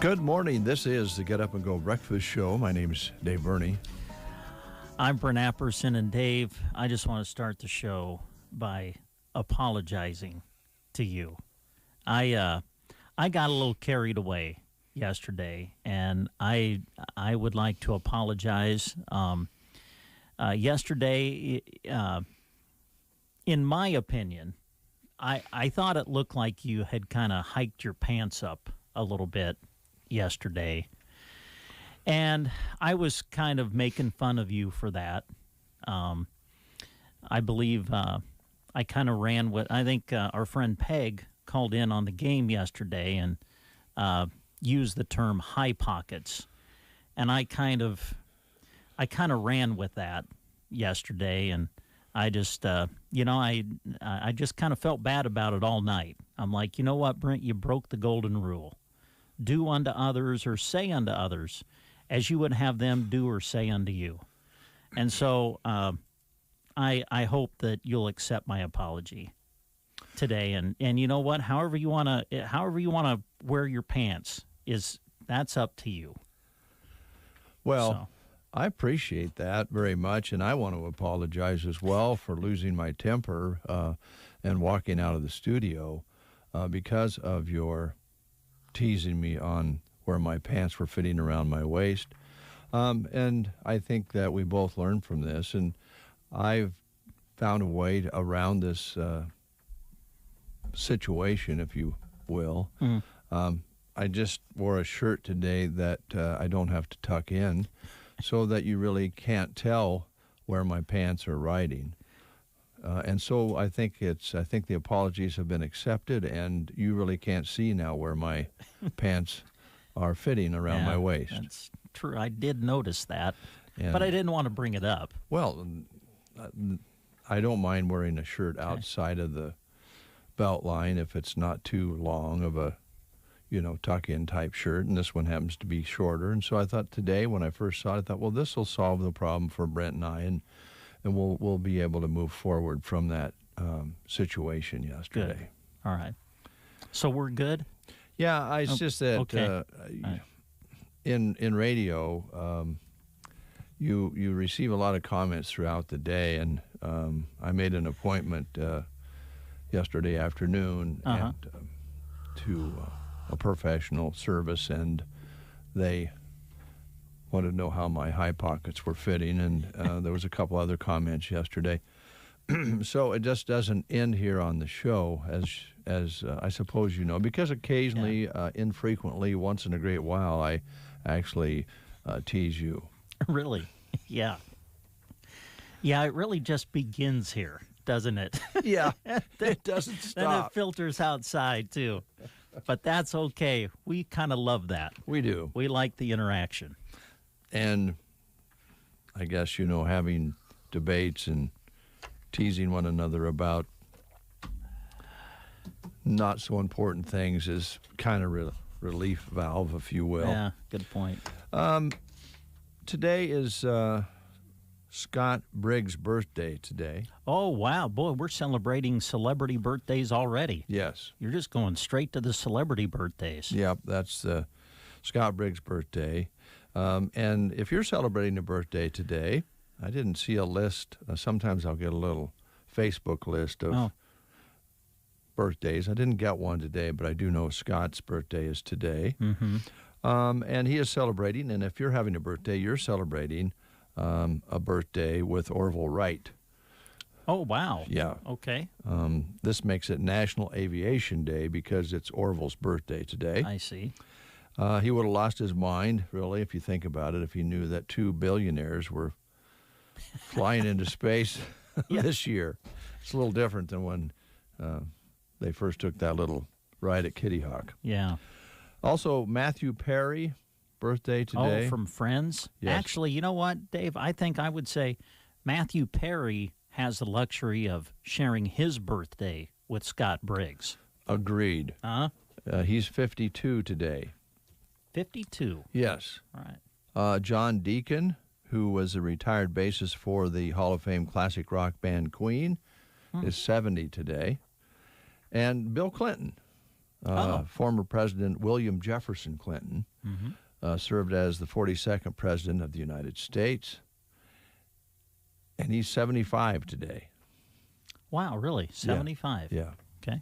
Good morning. This is the Get Up and Go Breakfast Show. My name is Dave Burney. I'm Brent Apperson, and Dave, I just want to start the show by apologizing to you. I got a little carried away yesterday, and I would like to apologize. Yesterday, in my opinion, I thought it looked like you had kind of hiked your pants up a little bit yesterday, and I was kind of making fun of you for that. I believe I kind of ran with, I think our friend Peg called in on the game yesterday and used the term high pockets, and I kind of ran with that yesterday, and I just I just kind of felt bad about it all night. I'm like, you know what, Brent, you broke the golden rule. Do unto others or say unto others as you would have them do or say unto you. And so I hope that you'll accept my apology today. And you know what? However you want to wear your pants, that's up to you. Well, I appreciate that very much, and I want to apologize as well for losing my temper and walking out of the studio because of your teasing me on where my pants were fitting around my waist. And I think that we both learned from this, and I've found a way around this situation, if you will. I just wore a shirt today that I don't have to tuck in, so that you really can't tell where my pants are riding. And so I think the apologies have been accepted, and you really can't see now where my pants are fitting around my waist. That's true. I did notice that, but I didn't want to bring it up. Well, I don't mind wearing a shirt outside of the belt line if it's not too long of a, tuck-in type shirt, and this one happens to be shorter. And so I thought today, when I first saw it, I thought, well, this will solve the problem for Brent and I, and we'll be able to move forward from that situation yesterday. Good. All right. So we're good? Yeah, it's just that right. in radio, you receive a lot of comments throughout the day, and I made an appointment yesterday afternoon to a professional service, and they wanted to know how my high pockets were fitting, and there was a couple other comments yesterday. So it just doesn't end here on the show, as I suppose you know, because occasionally, infrequently, once in a great while, I actually tease you. Really? Yeah. Yeah, it really just begins here, doesn't it? Yeah, it doesn't stop. Then it filters outside, too. But that's okay. We kind of love that. We do. We like the interaction. And I guess, having debates and teasing one another about not so important things is kind of relief valve, if you will. Yeah, good point. Today is Scott Briggs' birthday today. Oh, wow. Boy, we're celebrating celebrity birthdays already. Yes. You're just going straight to the celebrity birthdays. Yep, that's Scott Briggs' birthday. And if you're celebrating a birthday today, I didn't see a list. Sometimes I'll get a little Facebook list of birthdays. I didn't get one today, but I do know Scott's birthday is today. Mm-hmm. And he is celebrating, and if you're having a birthday, you're celebrating a birthday with Orville Wright. Oh, wow. Yeah. Okay. This makes it National Aviation Day because it's Orville's birthday today. I see. He would have lost his mind, really, if you think about it, if he knew that 2 billionaires were flying into space this year. It's a little different than when they first took that little ride at Kitty Hawk. Yeah. Also, Matthew Perry, birthday today. Oh, from Friends? Yes. Actually, you know what, Dave? I think I would say Matthew Perry has the luxury of sharing his birthday with Scott Briggs. Agreed. He's 52 today. 52. Yes. Right. John Deacon, who was a retired bassist for the Hall of Fame classic rock band Queen, is 70 today. And Bill Clinton, former President William Jefferson Clinton, served as the 42nd President of the United States. And he's 75 today. Wow, really? 75? Yeah. Okay.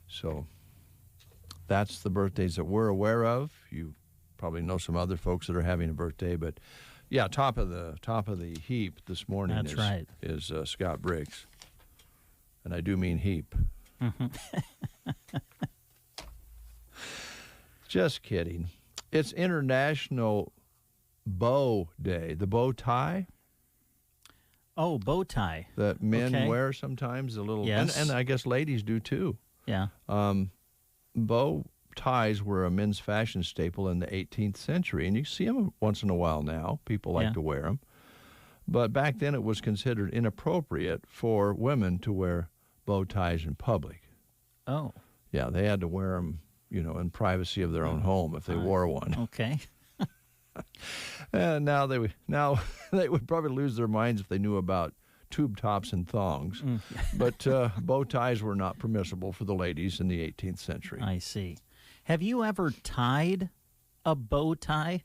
So that's the birthdays that we're aware of. You probably know some other folks that are having a birthday, but yeah, top of the heap this morning That's right. is Scott Briggs. And I do mean heap. Just kidding. It's International Bow Day. The bow tie Oh, bow tie. that men Okay. wear sometimes, a little, Yes. and I guess ladies do too. Yeah. Bow ties were a men's fashion staple in the 18th century, and you see them once in a while now. People like Yeah. to wear them. But back then it was considered inappropriate for women to wear bow ties in public. Oh, Yeah, they had to wear them, in privacy of their own home if they wore one. okay. And now they would probably lose their minds if they knew about tube tops and thongs. But bow ties were not permissible for the ladies in the 18th century. I see. Have you ever tied a bow tie?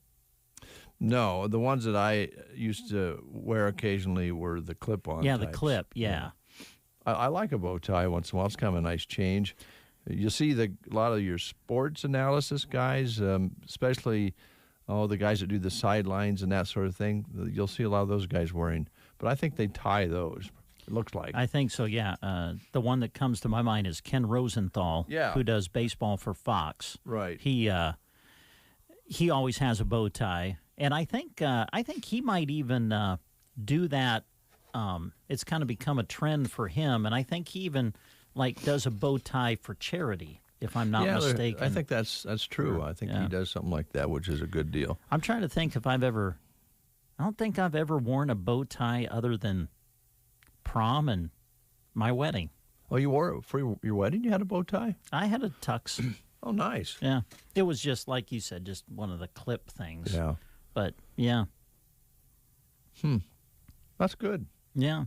No, the ones that I used to wear occasionally were the clip-on Yeah, the types. clip. Yeah. I like a bow tie once in a while. It's kind of a nice change. You see a lot of your sports analysis guys, especially the guys that do the sidelines and that sort of thing. You'll see a lot of those guys wearing. But I think they tie those. It looks like. I think so, yeah. The one that comes to my mind is Ken Rosenthal, Yeah. who does baseball for Fox. Right. He always has a bow tie, and I think he might even do that. It's kind of become a trend for him, and I think he even does a bow tie for charity, if I'm not mistaken. I think that's true. I think he does something like that, which is a good deal. I'm trying to think if I don't think I've ever worn a bow tie other than prom and my wedding. Oh, you wore it for your wedding? You had a bow tie? I had a tux. Oh, nice. Yeah. It was just, like you said, just one of the clip things. Yeah. But, yeah. That's good. Yeah.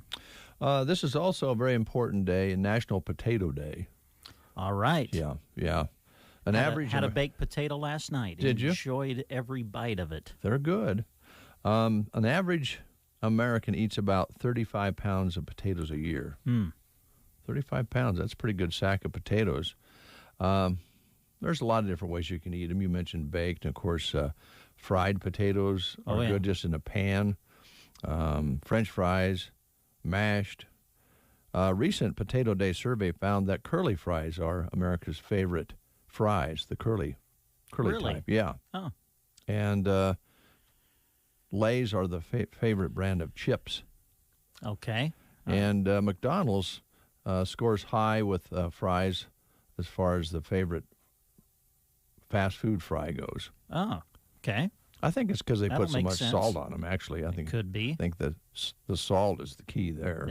This is also a very important day, National Potato Day. All right. Yeah. An Had average. had a baked potato last night. Did you? Enjoyed every bite of it. They're good. An average American eats about 35 pounds of potatoes a year. 35 pounds, that's a pretty good sack of potatoes. There's a lot of different ways you can eat them. You mentioned baked, and of course, fried potatoes are good just in a pan. French fries, mashed. Recent Potato Day survey found that curly fries are America's favorite fries, the curly Really? type. Yeah. Oh. And Lay's are the favorite brand of chips. Okay. And McDonald's scores high with fries as far as the favorite fast food fry goes. Oh, okay. I think it's because they That'll put so make much sense. salt on them, actually. I think Could be. I think the salt is the key there.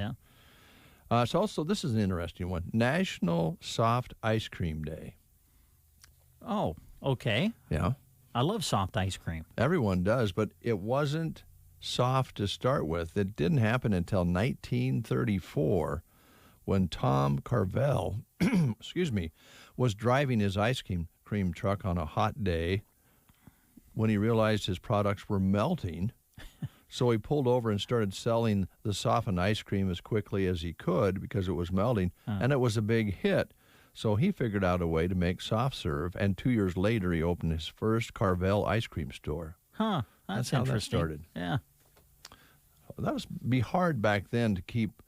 Yeah. So also, this is an interesting one. National Soft Ice Cream Day. Oh, okay. Yeah. I love soft ice cream. Everyone does, but it wasn't soft to start with. It didn't happen until 1934 when Tom Carvel, was driving his ice cream truck on a hot day when he realized his products were melting. So he pulled over and started selling the softened ice cream as quickly as he could because it was melting, and it was a big hit. So he figured out a way to make soft serve, and 2 years later he opened his first Carvel ice cream store. Huh. That's how that interesting. started. Yeah. That was be hard back then to keep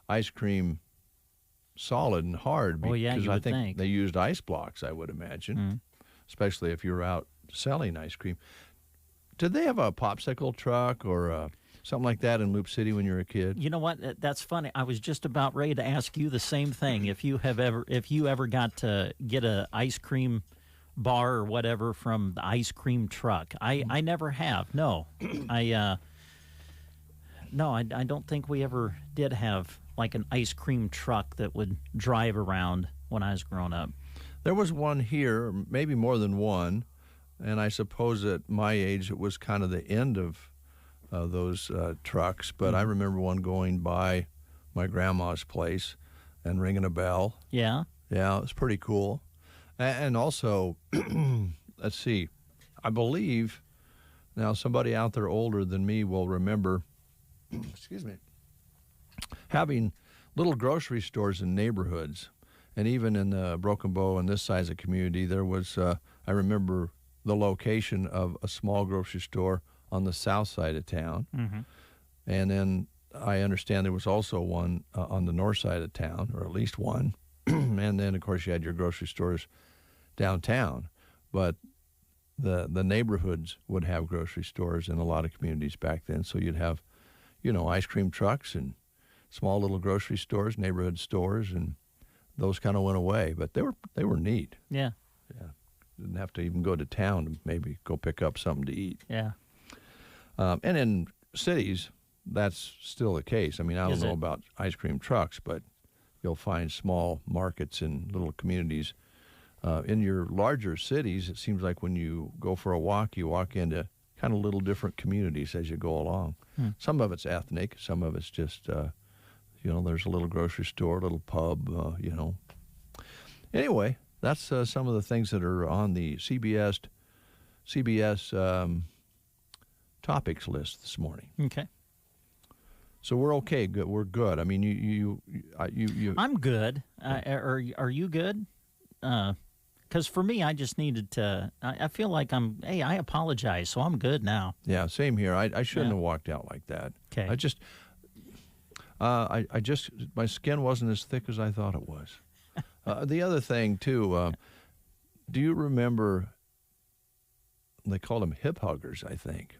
ice cream solid and hard because Oh, yeah, you I would think think. they used ice blocks, I would imagine, especially if you were out selling ice cream. Did they have a popsicle truck or something like that in Loop City when you were a kid? You know what? That's funny. I was just about ready to ask you the same thing. If you ever got to get a ice cream bar or whatever from the ice cream truck. I never have. No. I don't think we ever did have like an ice cream truck that would drive around when I was growing up. There was one here, maybe more than one, and I suppose at my age it was kind of the end of those trucks, but I remember one going by my grandma's place and ringing a bell. Yeah? Yeah, it was pretty cool. And also, let's see, I believe now somebody out there older than me will remember, excuse me, having little grocery stores in neighborhoods. And even in the Broken Bow and this size of community, there was, I remember the location of a small grocery store on the south side of town. Mm-hmm. And then I understand there was also one on the north side of town, or at least one. And then, of course, you had your grocery stores downtown. But the neighborhoods would have grocery stores in a lot of communities back then. So you'd have, ice cream trucks and small little grocery stores, neighborhood stores, and those kind of went away. But they were neat. Yeah. Yeah. Didn't have to even go to town to maybe go pick up something to eat. Yeah. And in cities, that's still the case. I mean, I don't know about ice cream trucks, but you'll find small markets in little communities. In your larger cities, it seems like when you go for a walk, you walk into kind of little different communities as you go along. Some of it's ethnic, some of it's just, there's a little grocery store, a little pub, Anyway, that's some of the things that are on the CBS topics list this morning. Okay. So we're okay. Good. We're good. I mean, you. I'm good. Are you good? Because for me, I just needed to. I feel like I apologize, so I'm good now. Yeah, same here. I shouldn't have walked out like that. Okay. I just my skin wasn't as thick as I thought it was. The other thing too. Do you remember? They called them hip huggers, I think.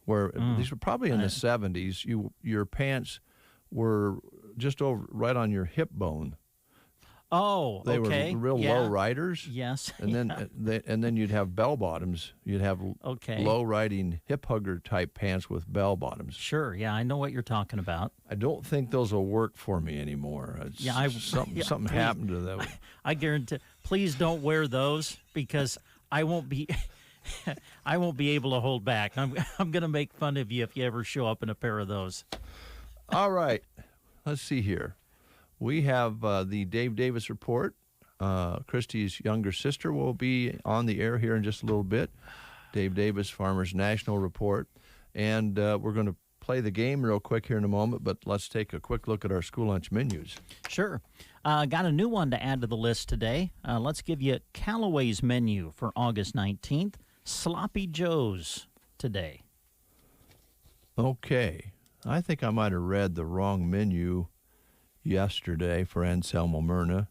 Where these were probably in the 70s. Your pants were just over right on your hip bone. Oh, they okay. were real low riders. Yes. And then you'd have bell bottoms. You'd have low riding hip hugger type pants with bell bottoms. Sure. Yeah, I know what you're talking about. I don't think those will work for me anymore. Something happened to them. I guarantee. Please don't wear those because I won't be. I won't be able to hold back. I'm going to make fun of you if you ever show up in a pair of those. All right. Let's see here. We have the Dave Davis Report. Christy's younger sister will be on the air here in just a little bit. Dave Davis, Farmers National Report. And we're going to play the game real quick here in a moment, but let's take a quick look at our school lunch menus. Sure. Got a new one to add to the list today. Let's give you Callaway's menu for August 19th. Sloppy Joe's today. Okay. I think I might have read the wrong menu yesterday for Anselmo Myrna.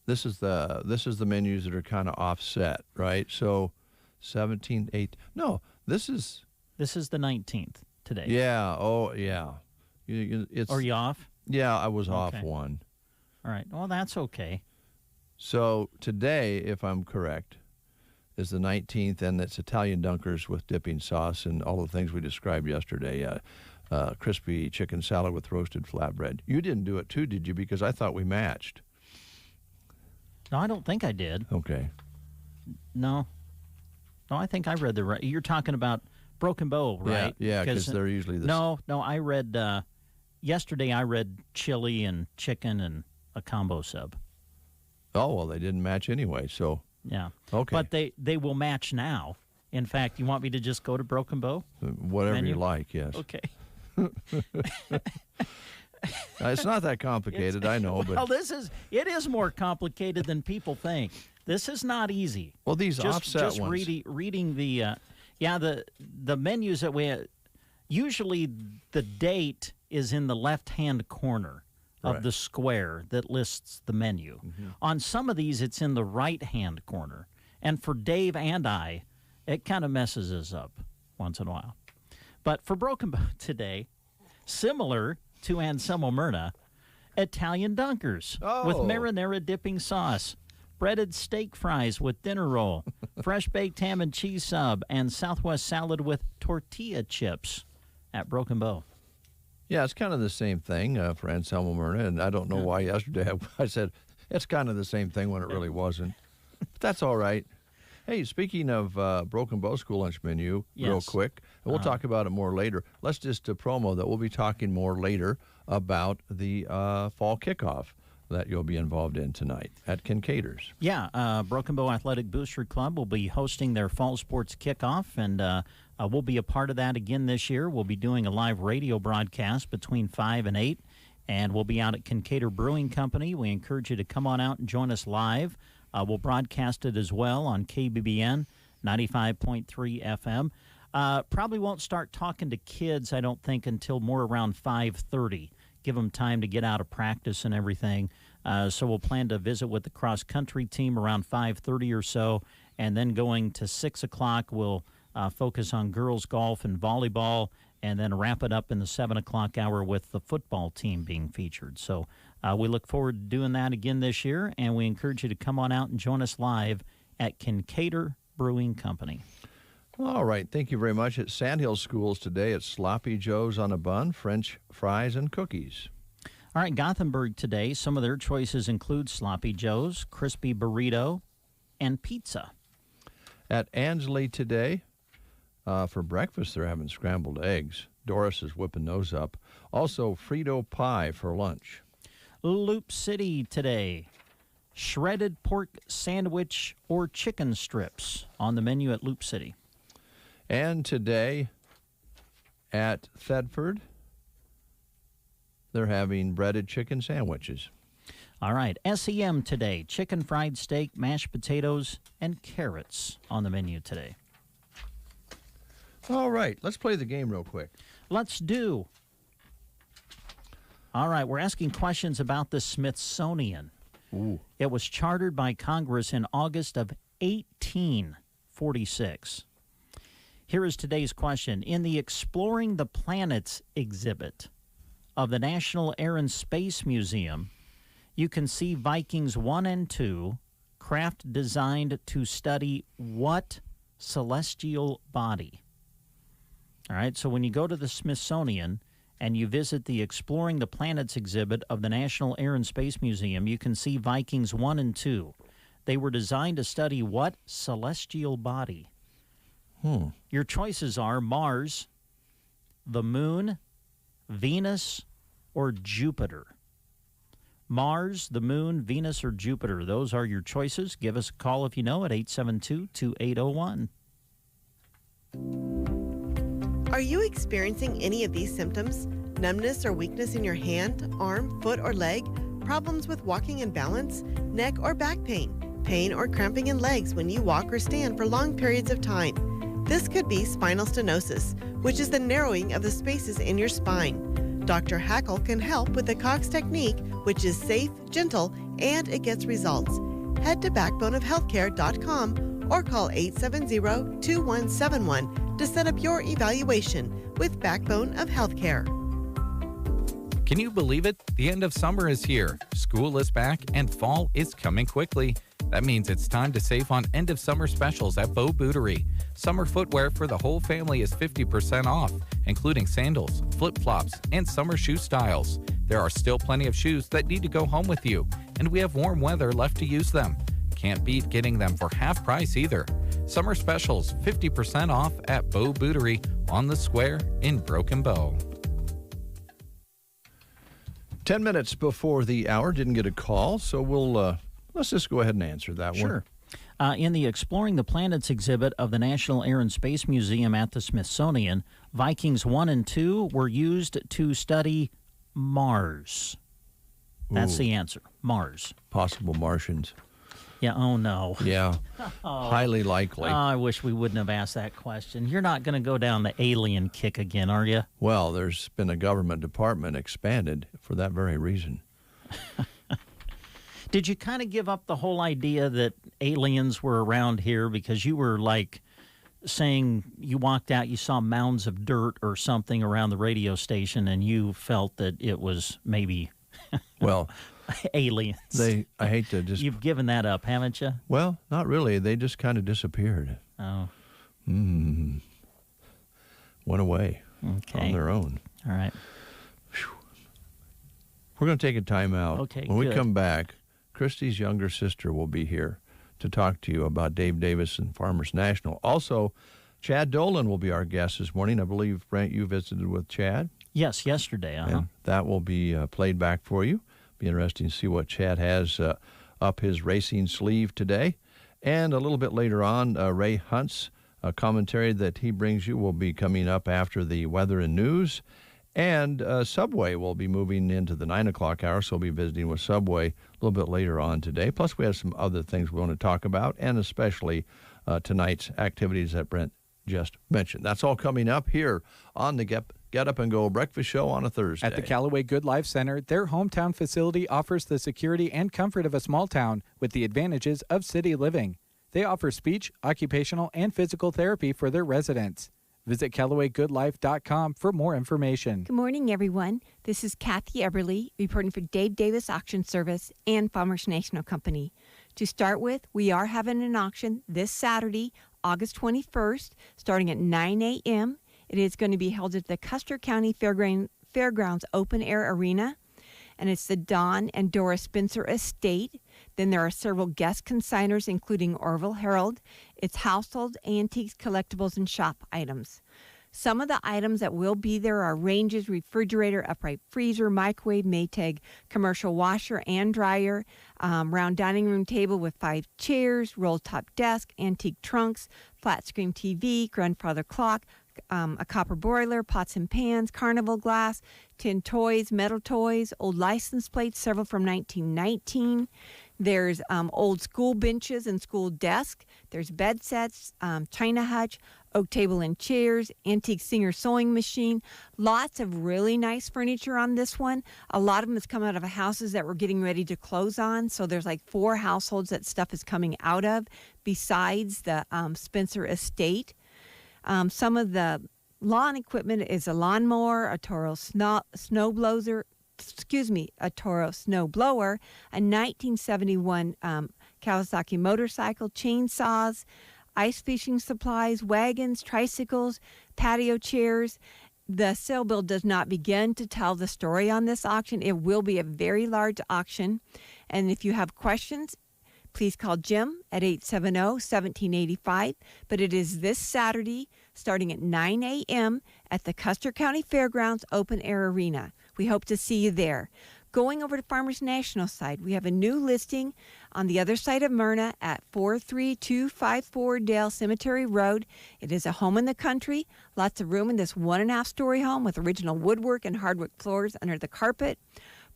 This is the menus that are kind of offset, right? So 17th, 8th. No, this is the 19th today. Yeah. Oh, yeah. Are you off? Yeah, I was off one. All right. Well, that's okay. So today, if I'm correct, is the 19th, and it's Italian dunkers with dipping sauce and all the things we described yesterday. Crispy chicken salad with roasted flatbread. You didn't do it too, did you? Because I thought we matched. No, I don't think I did. Okay. No, I think I read the right. You're talking about Broken Bow, right? Yeah, because they're usually the No, I read, yesterday I read chili and chicken and a combo sub. Oh, well, they didn't match anyway, so. Yeah. Okay. But they will match now. In fact, you want me to just go to Broken Bow? Whatever menu? you like, yes. Okay. It's not that complicated, I know. But well, it is more complicated than people think. This is not easy. Well, these offset ones. Reading the menus that we usually the date is in the left-hand corner of the square that lists the menu. Mm-hmm. On some of these, it's in the right-hand corner. And for Dave and I, it kind of messes us up once in a while. But for Broken Bow today, similar to Anselmo Myrna, Italian dunkers with marinara dipping sauce, breaded steak fries with dinner roll, fresh baked ham and cheese sub, and Southwest salad with tortilla chips at Broken Bow. Yeah, it's kind of the same thing for Anselmo Myrna, and I don't know why yesterday I said it's kind of the same thing when it really wasn't. But that's all right. Hey, speaking of Broken Bow School Lunch Menu, real quick, and we'll talk about it more later. Let's just promo that we'll be talking more later about the fall kickoff that you'll be involved in tonight at Kincaiders. Yeah, Broken Bow Athletic Booster Club will be hosting their fall sports kickoff, and we'll be a part of that again this year. We'll be doing a live radio broadcast between 5 and 8, and we'll be out at Kincaider Brewing Company. We encourage you to come on out and join us live. We'll broadcast it as well on KBBN 95.3 FM. Probably won't start talking to kids, I don't think, until more around 5:30. Give them time to get out of practice and everything. So we'll plan to visit with the cross-country team around 5:30 or so, and then going to 6 o'clock, we'll focus on girls golf and volleyball, and then wrap it up in the 7 o'clock hour with the football team being featured. So we look forward to doing that again this year, and we encourage you to come on out and join us live at Kincaider Brewing Company. All right, thank you very much. At Sandhill Schools today, it's Sloppy Joe's on a bun, French fries, and cookies. All right, Gothenburg today, some of their choices include Sloppy Joe's, crispy burrito, and pizza. At Ansley today, for breakfast, they're having scrambled eggs. Doris is whipping those up. Also, Frito pie for lunch. Loop City today, shredded pork sandwich or chicken strips on the menu at Loop City. And today at Thetford, they're having breaded chicken sandwiches. All right, SEM today, chicken fried steak, mashed potatoes, and carrots on the menu today. All right, let's play the game real quick. Let's do. All right, we're asking questions about the Smithsonian. Ooh. It was chartered by Congress in August of 1846. Here is today's question. In the Exploring the Planets exhibit of the National Air and Space Museum, you can see Vikings 1 and 2, craft designed to study what celestial body? All right, so when you go to the Smithsonian and you visit the Exploring the Planets exhibit of the National Air and Space Museum, you can see Vikings 1 and 2. They were designed to study what celestial body? Your choices are Mars, the Moon, Venus, or Jupiter. Mars, the Moon, Venus, or Jupiter. Those are your choices. Give us a call if you know at 872-2801. Are you experiencing any of these symptoms? Numbness or weakness in your hand, arm, foot, or leg? Problems with walking and balance? Neck or back pain? Pain or cramping in legs when you walk or stand for long periods of time? This could be spinal stenosis, which is the narrowing of the spaces in your spine. Dr. Hackle can help with the Cox technique, which is safe, gentle, and it gets results. Head to backboneofhealthcare.com or call 870-2171 to set up your evaluation with Backbone of Healthcare. Can you believe it? The end of summer is here. School is back and fall is coming quickly. That means it's time to save on end of summer specials at Bow Bootery. Summer footwear for the whole family is 50% off, including sandals, flip-flops, and summer shoe styles. There are still plenty of shoes that need to go home with you, and we have warm weather left to use them. Can't beat getting them for half price either. Summer specials 50% off at Bow Bootery on the Square in Broken Bow. 10 minutes before the hour, didn't get a call, so let's just go ahead and answer that one. Sure. In the Exploring the Planets exhibit of the National Air and Space Museum at the Smithsonian, Vikings 1 and 2 were used to study Mars. That's the answer, Mars. Possible Martians. Yeah, oh no. Yeah, highly likely. I wish we wouldn't have asked that question. You're not going to go down the alien kick again, are you? Well, there's been a government department expanded for that very reason. Did you kind of give up the whole idea that aliens were around here because you were like saying you walked out, you saw mounds of dirt or something around the radio station, and you felt that it was maybe Well, aliens. I hate to just. You've given that up, haven't you? Well, not really. They just kind of disappeared. Oh, Went away okay. on their own. All right. We're going to take a time out. Okay, when we good. come back, Christy's younger sister will be here to talk to you about Dave Davis and Farmers National. Also, Chad Dolan will be our guest this morning. I believe, Brent, you visited with Chad. Yes, yesterday. And that will be played back for you. Be interesting to see what Chad has up his racing sleeve today. And a little bit later on, Ray Hunt's commentary that he brings you will be coming up after the weather and news. And Subway will be moving into the 9 o'clock hour, so we'll be visiting with Subway a little bit later on today. Plus, we have some other things we want to talk about, and especially tonight's activities that Brent just mentioned. That's all coming up here on the Get Up and Go Breakfast Show on a Thursday. At the Callaway Good Life Center, their hometown facility offers the security and comfort of a small town with the advantages of city living. They offer speech, occupational, and physical therapy for their residents. Visit CallawayGoodLife.com for more information. Good morning, everyone. This is Kathy Eberly reporting for Dave Davis Auction Service and Farmers National Company. To start with, we are having an auction this Saturday, August 21st, starting at 9 a.m. It is going to be held at the Custer County Fairgrounds Open Air Arena, and it's the Don and Dora Spencer Estate. Then there are several guest consigners, including Orville Herald. It's household, antiques, collectibles, and shop items. Some of the items that will be there are ranges, refrigerator, upright freezer, microwave, Maytag, commercial washer and dryer, round dining room table with 5 chairs, roll top desk, antique trunks, flat screen TV, grandfather clock, a copper boiler, pots and pans, carnival glass, tin toys, metal toys, old license plates, several from 1919. There's old school benches and school desks. There's bed sets, china hutch, oak table and chairs, antique Singer sewing machine. Lots of really nice furniture on this one. A lot of them has come out of houses that we're getting ready to close on. So there's like 4 households that stuff is coming out of besides the Spencer Estate. Some of the lawn equipment is a lawnmower, a Toro a Toro snow blower, a 1971 Kawasaki motorcycle, chainsaws, ice fishing supplies, wagons, tricycles, patio chairs. The sale bill does not begin to tell the story on this auction. It will be a very large auction. And if you have questions, please call Jim at 870-1785. But it is this Saturday, starting at 9 a.m. at the Custer County Fairgrounds Open Air Arena. We hope to see you there. Going over to Farmers National side, we have a new listing on the other side of Myrna at 43254 Dale Cemetery Road. It is a home in the country. Lots of room in this 1.5-story home with original woodwork and hardwood floors under the carpet.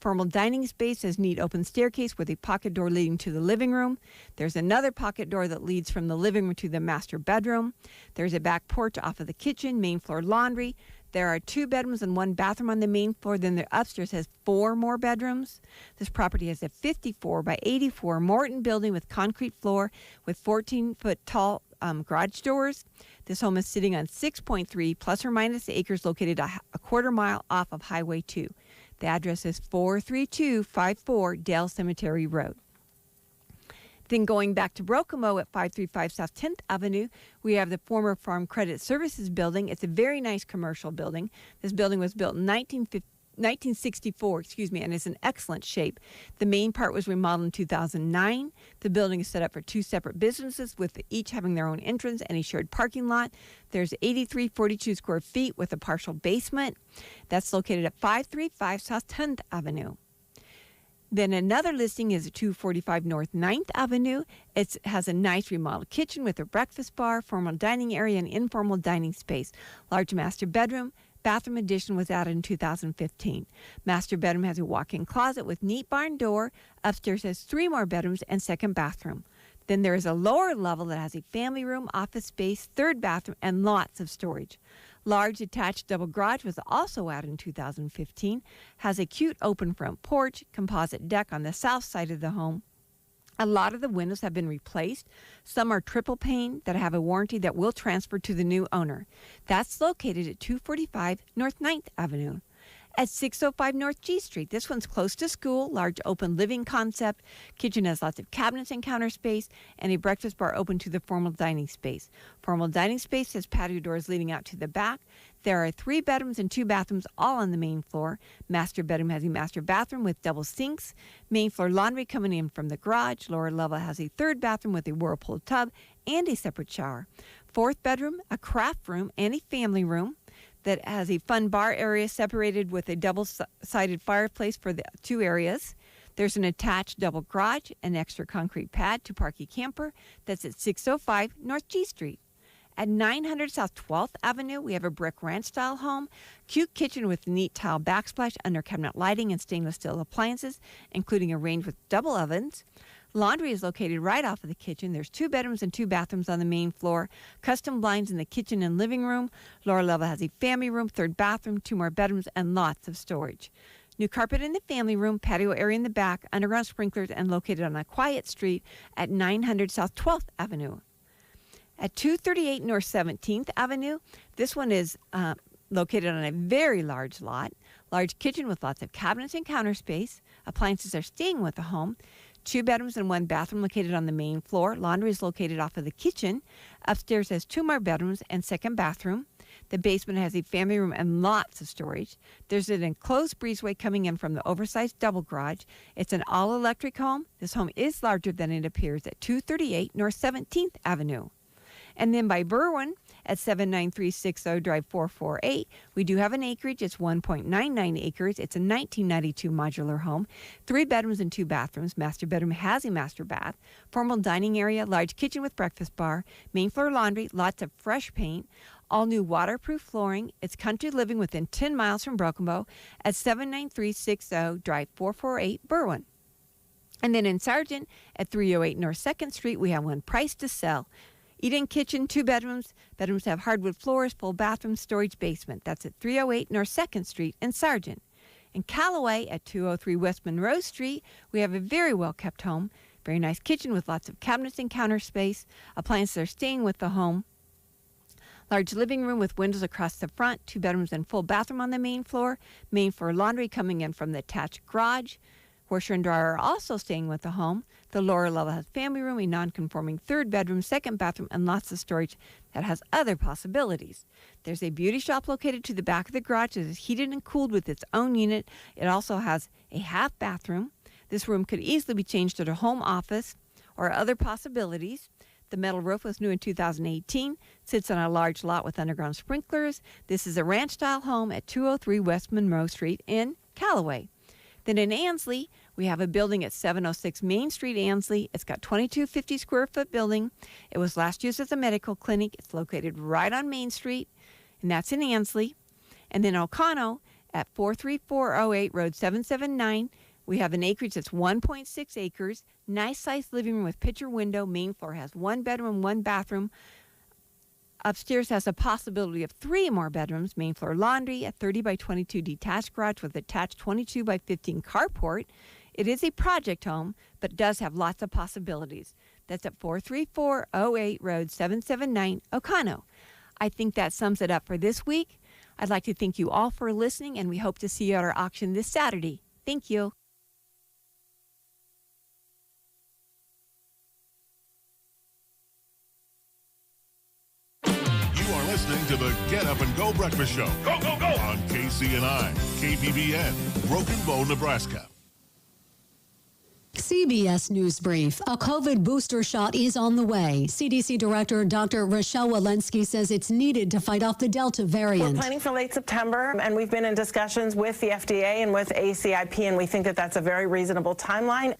Formal dining space has neat open staircase with a pocket door leading to the living room. There's another pocket door that leads from the living room to the master bedroom. There's a back porch off of the kitchen, main floor laundry. There are 2 bedrooms and 1 bathroom on the main floor. Then the upstairs has 4 more bedrooms. This property has a 54 by 84 Morton building with concrete floor with 14-foot tall garage doors. This home is sitting on 6.3 plus or minus acres located a quarter mile off of Highway 2. The address is 43254 Dale Cemetery Road. Then going back to Brokomo at 535 South 10th Avenue, we have the former Farm Credit Services building. It's a very nice commercial building. This building was built in 1964, and is in excellent shape. The main part was remodeled in 2009. The building is set up for 2 separate businesses with each having their own entrance and a shared parking lot. There's 8342 square feet with a partial basement. That's located at 535 South 10th Avenue. Then another listing is at 245 North 9th Avenue. It has a nice remodeled kitchen with a breakfast bar, formal dining area, and informal dining space. Large master bedroom. Bathroom addition was added in 2015. Master bedroom has a walk-in closet with neat barn door. Upstairs has 3 more bedrooms and second bathroom. Then there is a lower level that has a family room, office space, 3rd bathroom, and lots of storage. Large attached double garage was also added in 2015. Has a cute open front porch, composite deck on the south side of the home, A lot of the windows have been replaced. Some are triple pane that have a warranty that will transfer to the new owner. That's located at 245 North 9th Avenue. At 605 North G Street, this one's close to school, large open living concept. Kitchen has lots of cabinets and counter space, and a breakfast bar open to the formal dining space. Formal dining space has patio doors leading out to the back. There are 3 bedrooms and 2 bathrooms all on the main floor. Master bedroom has a master bathroom with double sinks. Main floor laundry coming in from the garage. Lower level has a 3rd bathroom with a whirlpool tub and a separate shower. 4th bedroom, a craft room, and a family room that has a fun bar area separated with a double-sided fireplace for the 2 areas. There's an attached double garage, an extra concrete pad to park a camper. That's at 605 North G Street. At 900 South 12th Avenue, we have a brick ranch-style home. Cute kitchen with neat tile backsplash, under cabinet lighting, and stainless steel appliances, including a range with double ovens. Laundry is located right off of the kitchen. There's 2 bedrooms and 2 bathrooms on the main floor. Custom blinds in the kitchen and living room. Lower level has a family room, 3rd bathroom, 2 more bedrooms, and lots of storage. New carpet in the family room, patio area in the back, underground sprinklers, and located on a quiet street at 900 South 12th Avenue. At 238 North 17th Avenue, this one is located on a very large lot. Large kitchen with lots of cabinets and counter space. Appliances are staying with the home. 2 bedrooms and 1 bathroom located on the main floor. Laundry is located off of the kitchen. Upstairs has 2 more bedrooms and 2nd bathroom. The basement has a family room and lots of storage. There's an enclosed breezeway coming in from the oversized double garage. It's an all-electric home. This home is larger than it appears at 238 North 17th Avenue. And then by Berwyn at 79360 Drive 448, we do have an acreage. It's 1.99 acres. It's a 1992 modular home, 3 bedrooms and 2 bathrooms. Master bedroom has a master bath, formal dining area, large kitchen with breakfast bar, main floor laundry, lots of fresh paint, all new waterproof flooring. It's country living within 10 miles from Broken Bow at 79360 Drive 448, Berwyn. And then in Sargent at 308 North 2nd Street, we have one price to sell. Eat-in kitchen, 2 bedrooms. Bedrooms have hardwood floors, full bathroom, storage basement. That's at 308 North 2nd Street in Sargent. In Callaway at 203 West Monroe Street, we have a very well-kept home. Very nice kitchen with lots of cabinets and counter space. Appliances are staying with the home. Large living room with windows across the front, 2 bedrooms and full bathroom on the main floor. Main floor laundry coming in from the attached garage. Washer and dryer are also staying with the home. The lower level has family room, a non-conforming 3rd bedroom, 2nd bathroom, and lots of storage that has other possibilities. There's a beauty shop located to the back of the garage that is heated and cooled with its own unit. It also has a half bathroom. This room could easily be changed to a home office or other possibilities. The metal roof was new in 2018, sits on a large lot with underground sprinklers. This is a ranch-style home at 203 West Monroe Street in Callaway. Then in Ansley, we have a building at 706 Main Street, Ansley. It's got 2250 square foot building. It was last used as a medical clinic. It's located right on Main Street, and that's in Ansley. And then Oconto at 43408 Road 779, we have an acreage that's 1.6 acres. Nice sized living room with picture window. Main floor has 1 bedroom, 1 bathroom. Upstairs has a possibility of 3 more bedrooms. Main floor laundry, a 30 by 22 detached garage with attached 22 by 15 carport. It is a project home, but does have lots of possibilities. That's at 43408 Road 779, Oconto. I think that sums it up for this week. I'd like to thank you all for listening, and we hope to see you at our auction this Saturday. Thank you. Listening to the Get Up and Go Breakfast Show. Go, go, go! On KCNI, KPBN, Broken Bow, Nebraska. CBS News Brief. A COVID booster shot is on the way. CDC Director Dr. Rochelle Walensky says it's needed to fight off the Delta variant. We're planning for late September, and we've been in discussions with the FDA and with ACIP, and we think that that's a very reasonable timeline.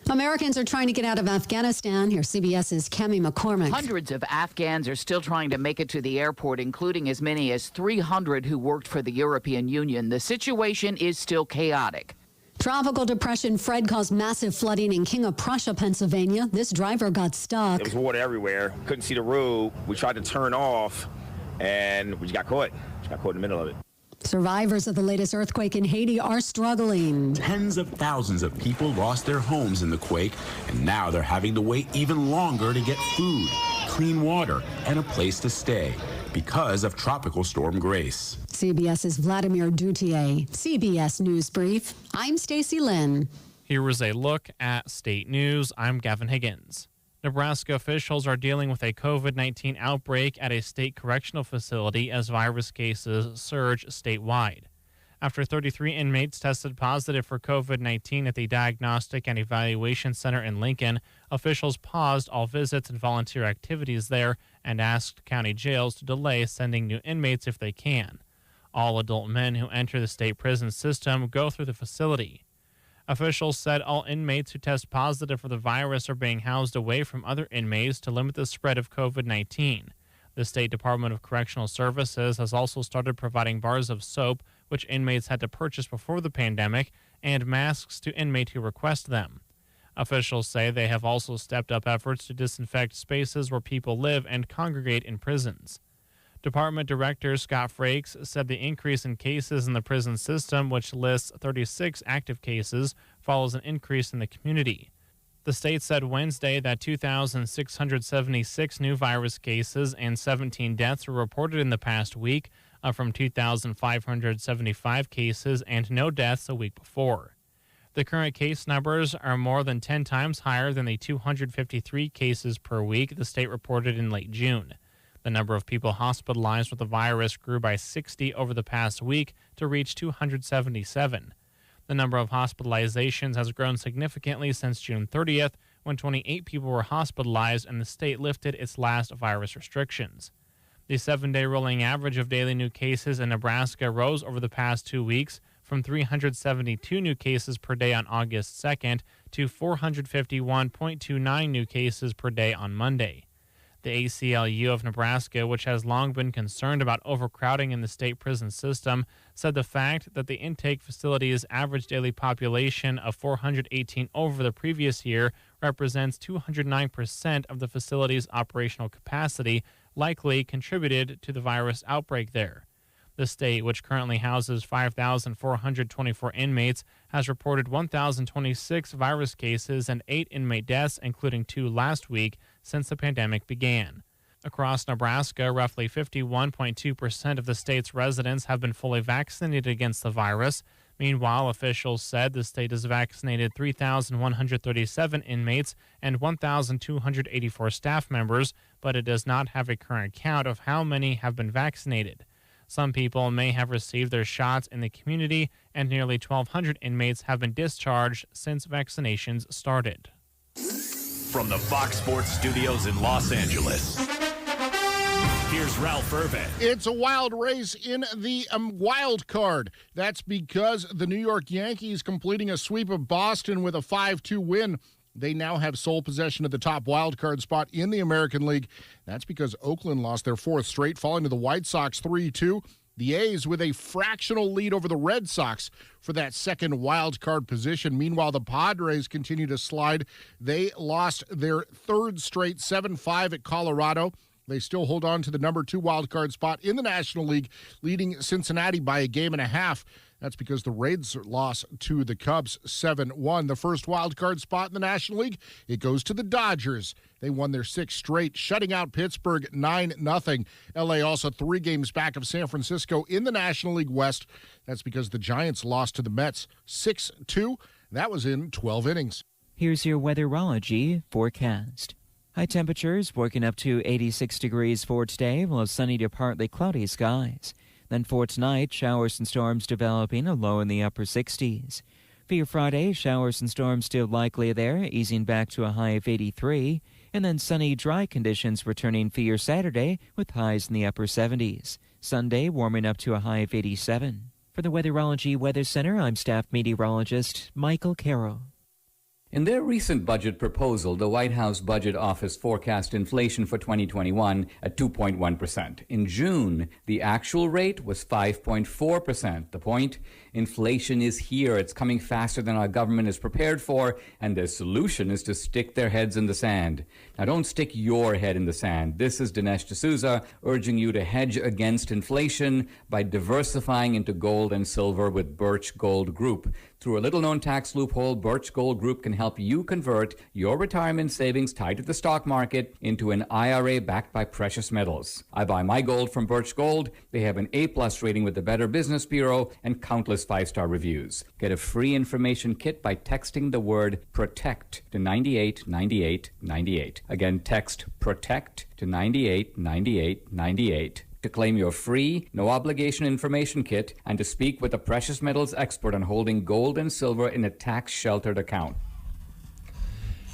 Americans are trying to get out of Afghanistan. Here's CBS's Cami McCormick. Hundreds of Afghans are still trying to make it to the airport, including as many as 300 who worked for the European Union. The situation is still chaotic. Tropical depression Fred caused massive flooding in King of Prussia, Pennsylvania. This driver got stuck. There was water everywhere. Couldn't see the road. We tried to turn off, and we just got caught. In the middle of it. Survivors of the latest earthquake in Haiti are struggling. Tens of thousands of people lost their homes in the quake, and now they're having to wait even longer to get food, clean water, and a place to stay because of Tropical Storm Grace. CBS's Vladimir Duthier, CBS News Brief. I'm Stacey Lynn. Here was a look at state news. I'm Gavin Higgins. Nebraska officials are dealing with a COVID-19 outbreak at a state correctional facility as virus cases surge statewide. After 33 inmates tested positive for COVID-19 at the Diagnostic and Evaluation Center in Lincoln, officials paused all visits and volunteer activities there and asked county jails to delay sending new inmates if they can. All adult men who enter the state prison system go through the facility. Officials said all inmates who test positive for the virus are being housed away from other inmates to limit the spread of COVID-19. The State Department of Correctional Services has also started providing bars of soap, which inmates had to purchase before the pandemic, and masks to inmates who request them. Officials say they have also stepped up efforts to disinfect spaces where people live and congregate in prisons. Department Director Scott Frakes said the increase in cases in the prison system, which lists 36 active cases, follows an increase in the community. The state said Wednesday that 2,676 new virus cases and 17 deaths were reported in the past week, up from 2,575 cases and no deaths a week before. The current case numbers are more than 10 times higher than the 253 cases per week the state reported in late June. The number of people hospitalized with the virus grew by 60 over the past week to reach 277. The number of hospitalizations has grown significantly since June 30th, when 28 people were hospitalized and the state lifted its last virus restrictions. The 7-day rolling average of daily new cases in Nebraska rose over the past 2 weeks from 372 new cases per day on August 2nd to 451.29 new cases per day on Monday. The ACLU of Nebraska, which has long been concerned about overcrowding in the state prison system, said the fact that the intake facility's average daily population of 418 over the previous year represents 209% of the facility's operational capacity, likely contributed to the virus outbreak there. The state, which currently houses 5,424 inmates, has reported 1,026 virus cases and 8 inmate deaths, including 2 last week, since the pandemic began. Across Nebraska, roughly 51.2% of the state's residents have been fully vaccinated against the virus. Meanwhile, officials said the state has vaccinated 3,137 inmates and 1,284 staff members, but it does not have a current count of how many have been vaccinated. Some people may have received their shots in the community, and nearly 1,200 inmates have been discharged since vaccinations started. From the Fox Sports Studios in Los Angeles, here's Ralph Irvin. It's a wild race in the wild card. That's because the New York Yankees completing a sweep of Boston with a 5-2 win. They now have sole possession of the top wild card spot in the American League. That's because Oakland lost their 4th straight, falling to the White Sox 3-2. The A's with a fractional lead over the Red Sox for that second wild card position. Meanwhile, the Padres continue to slide. They lost their 3rd straight 7-5 at Colorado. They still hold on to the number 2 wild card spot in the National League, leading Cincinnati by a game and a half. That's because the Reds lost to the Cubs 7-1. The first wild card spot in the National League, it goes to the Dodgers. They won their 6th straight, shutting out Pittsburgh 9-0. LA also 3 games back of San Francisco in the National League West. That's because the Giants lost to the Mets 6-2. That was in 12 innings. Here's your weatherology forecast. High temperatures working up to 86 degrees for today. We'll have sunny to partly cloudy skies. Then for tonight, showers and storms developing, a low in the upper 60s. For your Friday, showers and storms still likely there, easing back to a high of 83. And then sunny, dry conditions returning for your Saturday with highs in the upper 70s. Sunday, warming up to a high of 87. For the Weatherology Weather Center, I'm staff meteorologist Michael Carroll. In their recent budget proposal, the White House Budget Office forecast inflation for 2021 at 2.1%. In June, the actual rate was 5.4%. The point? Inflation is here. It's coming faster than our government is prepared for, and their solution is to stick their heads in the sand. Now, don't stick your head in the sand. This is Dinesh D'Souza urging you to hedge against inflation by diversifying into gold and silver with Birch Gold Group. Through a little-known tax loophole, Birch Gold Group can help you convert your retirement savings tied to the stock market into an IRA backed by precious metals. I buy my gold from Birch Gold. They have an A+ rating with the Better Business Bureau and countless 5-star reviews. Get a free information kit by texting the word PROTECT to 989898. Again, text PROTECT to 989898. To claim your free, no-obligation information kit and to speak with a precious metals expert on holding gold and silver in a tax-sheltered account.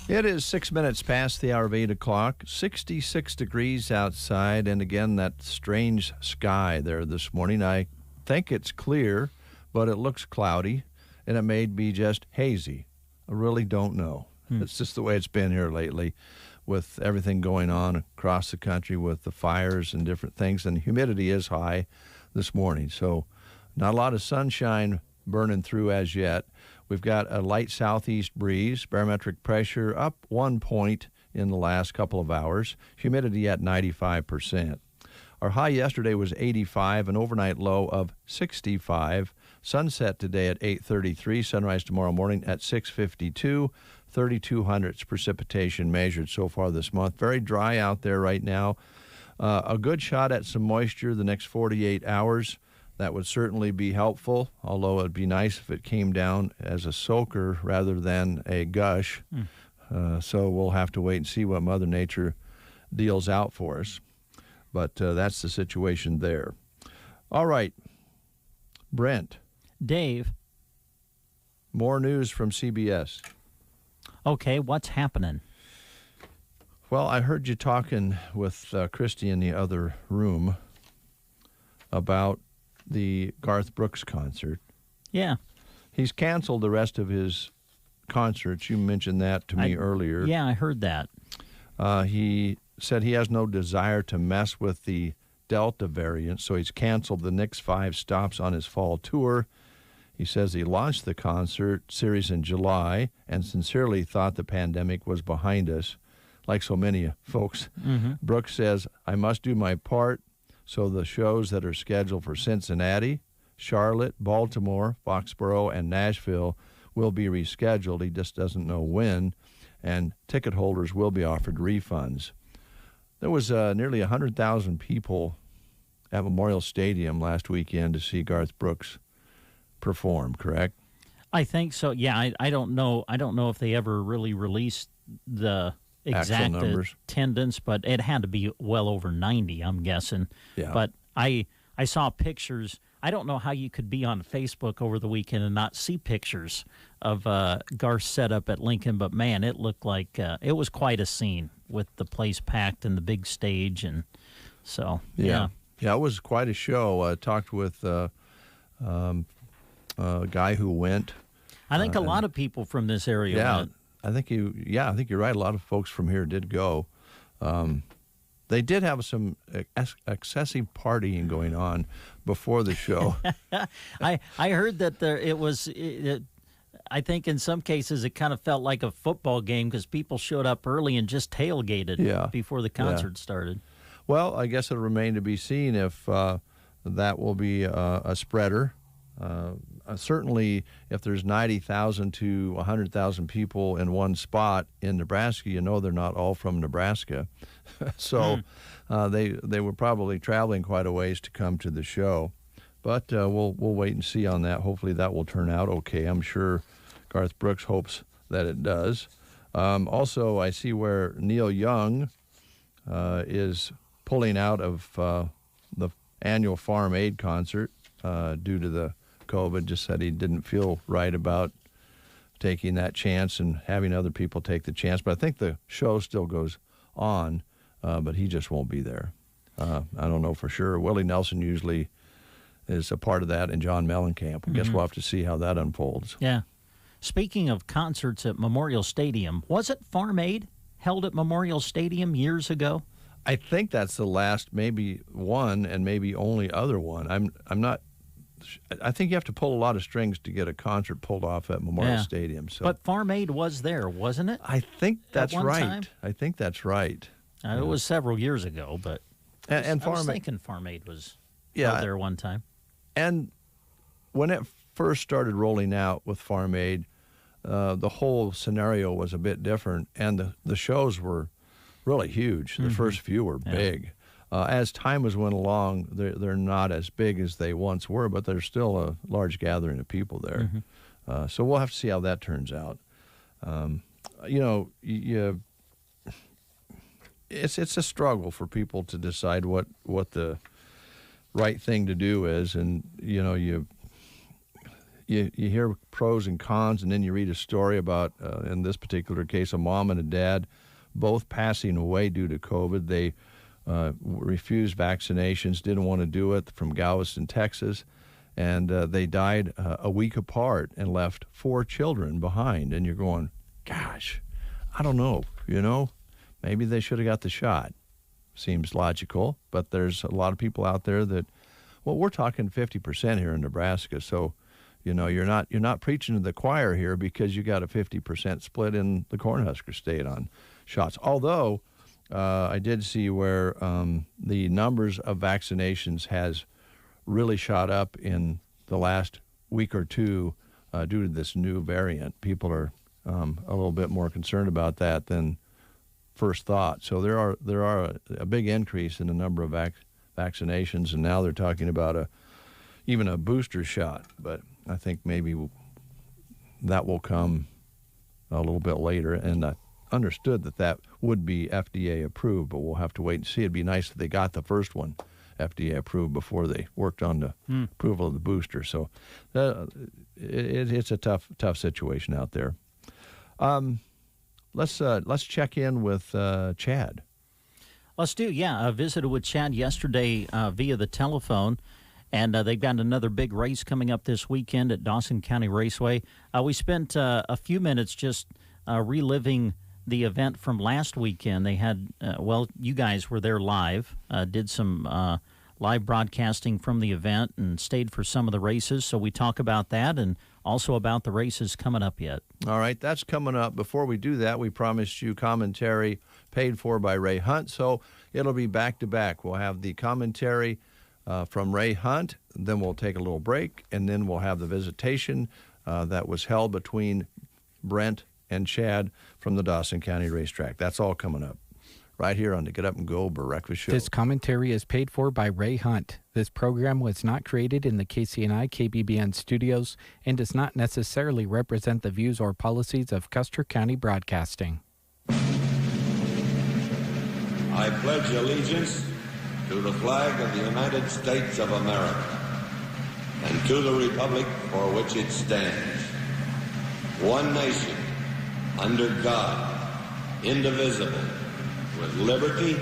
It is 6 minutes past the hour of 8 o'clock, 66 degrees outside, and again, that strange sky there this morning. I think it's clear, but it looks cloudy, and it may be just hazy. I really don't know. It's just the way it's been here lately, with everything going on across the country with the fires and different things, and humidity is high this morning. So not a lot of sunshine burning through as yet. We've got a light southeast breeze, barometric pressure up 1 point in the last couple of hours, humidity at 95%. Our high yesterday was 85, an overnight low of 65. Sunset today at 8:33, sunrise tomorrow morning at 6:52. 32 hundredths precipitation measured so far this month. Very dry out there right now. A good shot at some moisture the next 48 hours. That would certainly be helpful, although it would be nice if it came down as a soaker rather than a gush. So we'll have to wait and see what Mother Nature deals out for us. But that's the situation there. All right. Brent. Dave. More news from CBS. Okay, what's happening? Well, I heard you talking with Christy in the other room about the Garth Brooks concert. Yeah. He's canceled the rest of his concerts. You mentioned that to me earlier. Yeah, I heard that. He said he has no desire to mess with the Delta variant, so he's canceled the next 5 stops on his fall tour. He says he launched the concert series in July and sincerely thought the pandemic was behind us, like so many folks. Brooks says, I must do my part, so the shows that are scheduled for Cincinnati, Charlotte, Baltimore, Foxborough, and Nashville will be rescheduled. He just doesn't know when, and ticket holders will be offered refunds. There was nearly 100,000 people at Memorial Stadium last weekend to see Garth Brooks perform, correct? I think so. Yeah, I don't know. I don't know if they ever really released the exact attendance, but it had to be well over 90, I'm guessing. Yeah. But I saw pictures. I don't know how you could be on Facebook over the weekend and not see pictures of Garth's setup at Lincoln, but man, it looked like it was quite a scene with the place packed and the big stage, and so yeah, it was quite a show. I talked with a guy who went. I think a lot of people from this area went. I think you're right. A lot of folks from here did go. They did have some excessive partying going on before the show. I heard that it was. I think in some cases it kind of felt like a football game because people showed up early and just tailgated before the concert started. Well, I guess it'll remain to be seen if that will be a spreader. Certainly, if there's 90,000 to 100,000 people in one spot in Nebraska, you know they're not all from Nebraska. So they were probably traveling quite a ways to come to the show. But we'll wait and see on that. Hopefully that will turn out okay. I'm sure Garth Brooks hopes that it does. Also, I see where Neil Young is pulling out of the annual Farm Aid concert due to the COVID. Just said he didn't feel right about taking that chance and having other people take the chance. But I think the show still goes on, but he just won't be there. I don't know for sure. Willie Nelson usually is a part of that, and John Mellencamp. I guess we'll have to see how that unfolds. Yeah. Speaking of concerts at Memorial Stadium, was it Farm Aid held at Memorial Stadium years ago? I think that's the last, maybe one and maybe only other one. I'm not. I think you have to pull a lot of strings to get a concert pulled off at Memorial Stadium. So, but Farm Aid was there, wasn't it? I think that's right. Time? I think that's right. It was several years ago, but and I was thinking Farm Aid was held there one time. And when it first started rolling out with Farm Aid, the whole scenario was a bit different, and the shows were really huge. The first few were big. As time has went along, they're not as big as they once were, but there's still a large gathering of people there. So we'll have to see how that turns out. It's a struggle for people to decide what the right thing to do is, and you hear pros and cons, and then you read a story about, in this particular case, a mom and a dad both passing away due to COVID. They refused vaccinations, didn't want to do it, from Galveston, Texas, and they died a week apart and left 4 children behind. And you're going, gosh, I don't know, maybe they should have got the shot. Seems logical, but there's a lot of people out there that, well, we're talking 50% here in Nebraska, so you're not preaching to the choir here, because you got a 50% split in the Cornhusker State on shots. Although I did see where the numbers of vaccinations has really shot up in the last week or two due to this new variant. People are a little bit more concerned about that than first thought. So there are a big increase in the number of vaccinations, and now they're talking about even a booster shot. But I think maybe that will come a little bit later, and I understood that would be FDA approved, but we'll have to wait and see. It'd be nice if they got the first one FDA approved before they worked on the approval of the booster. So it's a tough situation out there. Let's check in with Chad. Let's do, yeah. I visited with Chad yesterday via the telephone, and they've got another big race coming up this weekend at Dawson County Raceway. We spent a few minutes just reliving the event from last weekend. They had, you guys were there live, did some live broadcasting from the event and stayed for some of the races. So we talk about that and also about the races coming up yet. All right, that's coming up. Before we do that, we promised you commentary paid for by Ray Hunt, so it'll be back-to-back. We'll have the commentary from Ray Hunt, then we'll take a little break, and then we'll have the visitation that was held between Brent and Chad from the Dawson County Racetrack. That's all coming up right here on the Get Up and Go Breakfast Show. This commentary is paid for by Ray Hunt. This program was not created in the KCNI KBBN studios and does not necessarily represent the views or policies of Custer County Broadcasting. I pledge allegiance to the flag of the United States of America and to the republic for which it stands, one nation, under God, indivisible, with liberty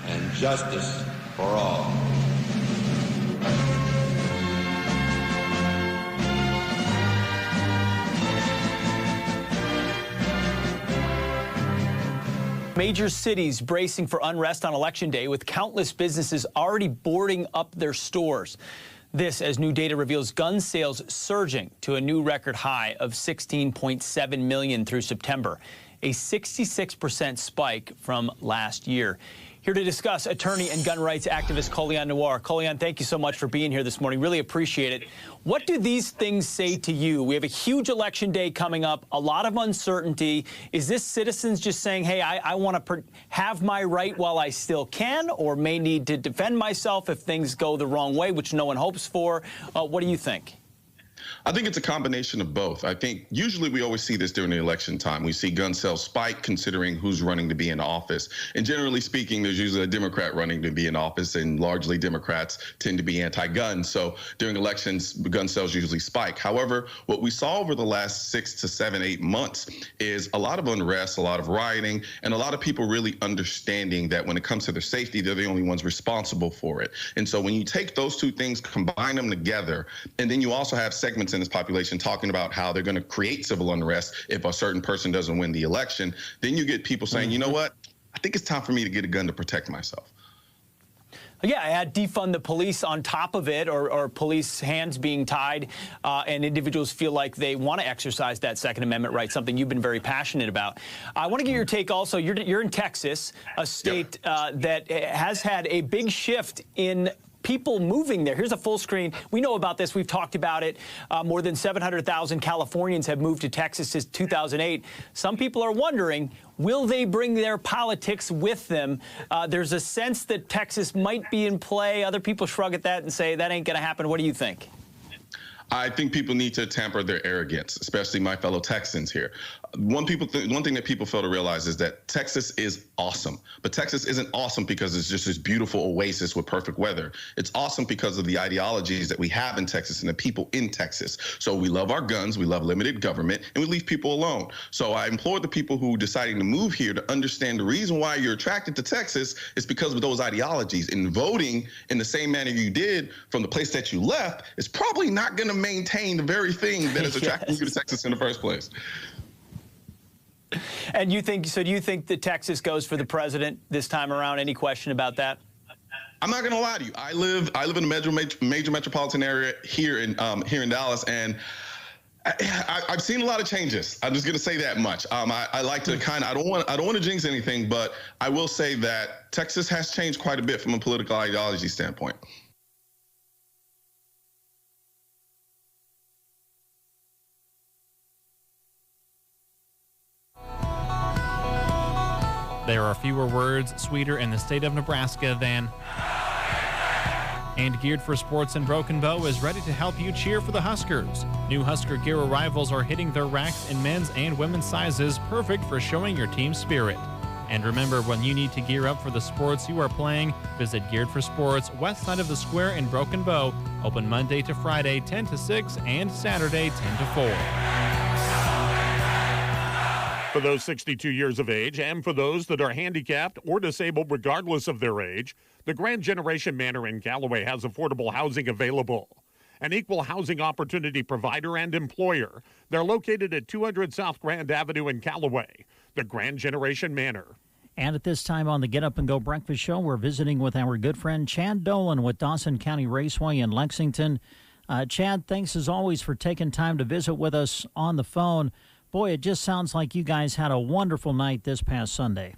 and justice for all. Major cities bracing for unrest on Election Day, with countless businesses already boarding up their stores. This as new data reveals gun sales surging to a new record high of 16.7 million through September, a 66% spike from last year. Here to discuss, attorney and gun rights activist Colion Noir. Colion, thank you so much for being here this morning. Really appreciate it. What do these things say to you? We have a huge election day coming up, a lot of uncertainty. Is this citizens just saying, hey, I want to have my right while I still can, or may need to defend myself if things go the wrong way, which no one hopes for? What do you think? I think it's a combination of both. I think usually we always see this during the election time. We see gun sales spike considering who's running to be in office. And generally speaking, there's usually a Democrat running to be in office, and largely Democrats tend to be anti-gun. So during elections, gun sales usually spike. However, what we saw over the last 6 to 7, 8 months is a lot of unrest, a lot of rioting, and a lot of people really understanding that when it comes to their safety, they're the only ones responsible for it. And so when you take those two things, combine them together, and then you also have segments in this population talking about how they're going to create civil unrest if a certain person doesn't win the election. Then you get people saying, you know what? I think it's time for me to get a gun to protect myself. Yeah, add defund the police on top of it, or police hands being tied, and individuals feel like they want to exercise that Second Amendment right, something you've been very passionate about. I want to get your take also. You're in Texas, a state that has had a big shift in people moving there. Here's a full screen. We know about this. We've talked about it. More than 700,000 Californians have moved to Texas since 2008. Some people are wondering, will they bring their politics with them? There's a sense that Texas might be in play. Other people shrug at that and say that ain't going to happen. What do you think? I think people need to temper their arrogance, especially my fellow Texans here. One thing that people fail to realize is that Texas is awesome, but Texas isn't awesome because it's just this beautiful oasis with perfect weather. It's awesome because of the ideologies that we have in Texas and the people in Texas. So we love our guns, we love limited government, and we leave people alone. So I implore the people who are deciding to move here to understand the reason why you're attracted to Texas is because of those ideologies. And voting in the same manner you did from the place that you left is probably not going to maintain the very thing that is attracting you to Texas in the first place. And do you think that Texas goes for the president this time around? Any question about that? I'm not going to lie to you. I live in a major metropolitan area here in Dallas, and I've seen a lot of changes. I'm just going to say that much. I like to I don't want to jinx anything, but I will say that Texas has changed quite a bit from a political ideology standpoint. There are fewer words sweeter in the state of Nebraska than... And Geared for Sports in Broken Bow is ready to help you cheer for the Huskers. New Husker gear arrivals are hitting their racks in men's and women's sizes, perfect for showing your team's spirit. And remember, when you need to gear up for the sports you are playing, visit Geared for Sports, west side of the square in Broken Bow, open Monday to Friday 10 to 6 and Saturday 10 to 4. For those 62 years of age and for those that are handicapped or disabled regardless of their age, the Grand Generation Manor in Callaway has affordable housing available. An equal housing opportunity provider and employer. They're located at 200 South Grand Avenue in Callaway. The Grand Generation Manor. And at this time on the Get Up and Go Breakfast Show, we're visiting with our good friend Chad Dolan with Dawson County Raceway in Lexington. Chad, thanks as always for taking time to visit with us on the phone. Boy, it just sounds like you guys had a wonderful night this past Sunday.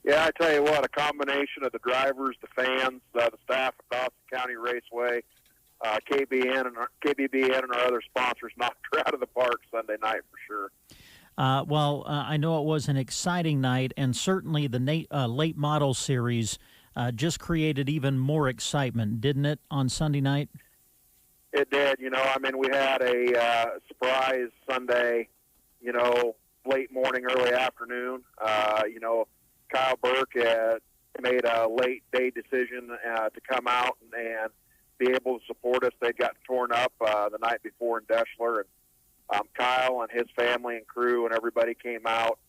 Yeah, I tell you what, a combination of the drivers, the fans, the staff of Dawson County Raceway, KBBN and our other sponsors knocked her out of the park Sunday night for sure. I know it was an exciting night, and certainly the late model series just created even more excitement, didn't it, on Sunday night? It did. We had a surprise Sunday, late morning, early afternoon. Kyle Burke made a late day decision to come out and be able to support us. They'd gotten torn up the night before in Deschler, and Kyle and his family and crew and everybody came out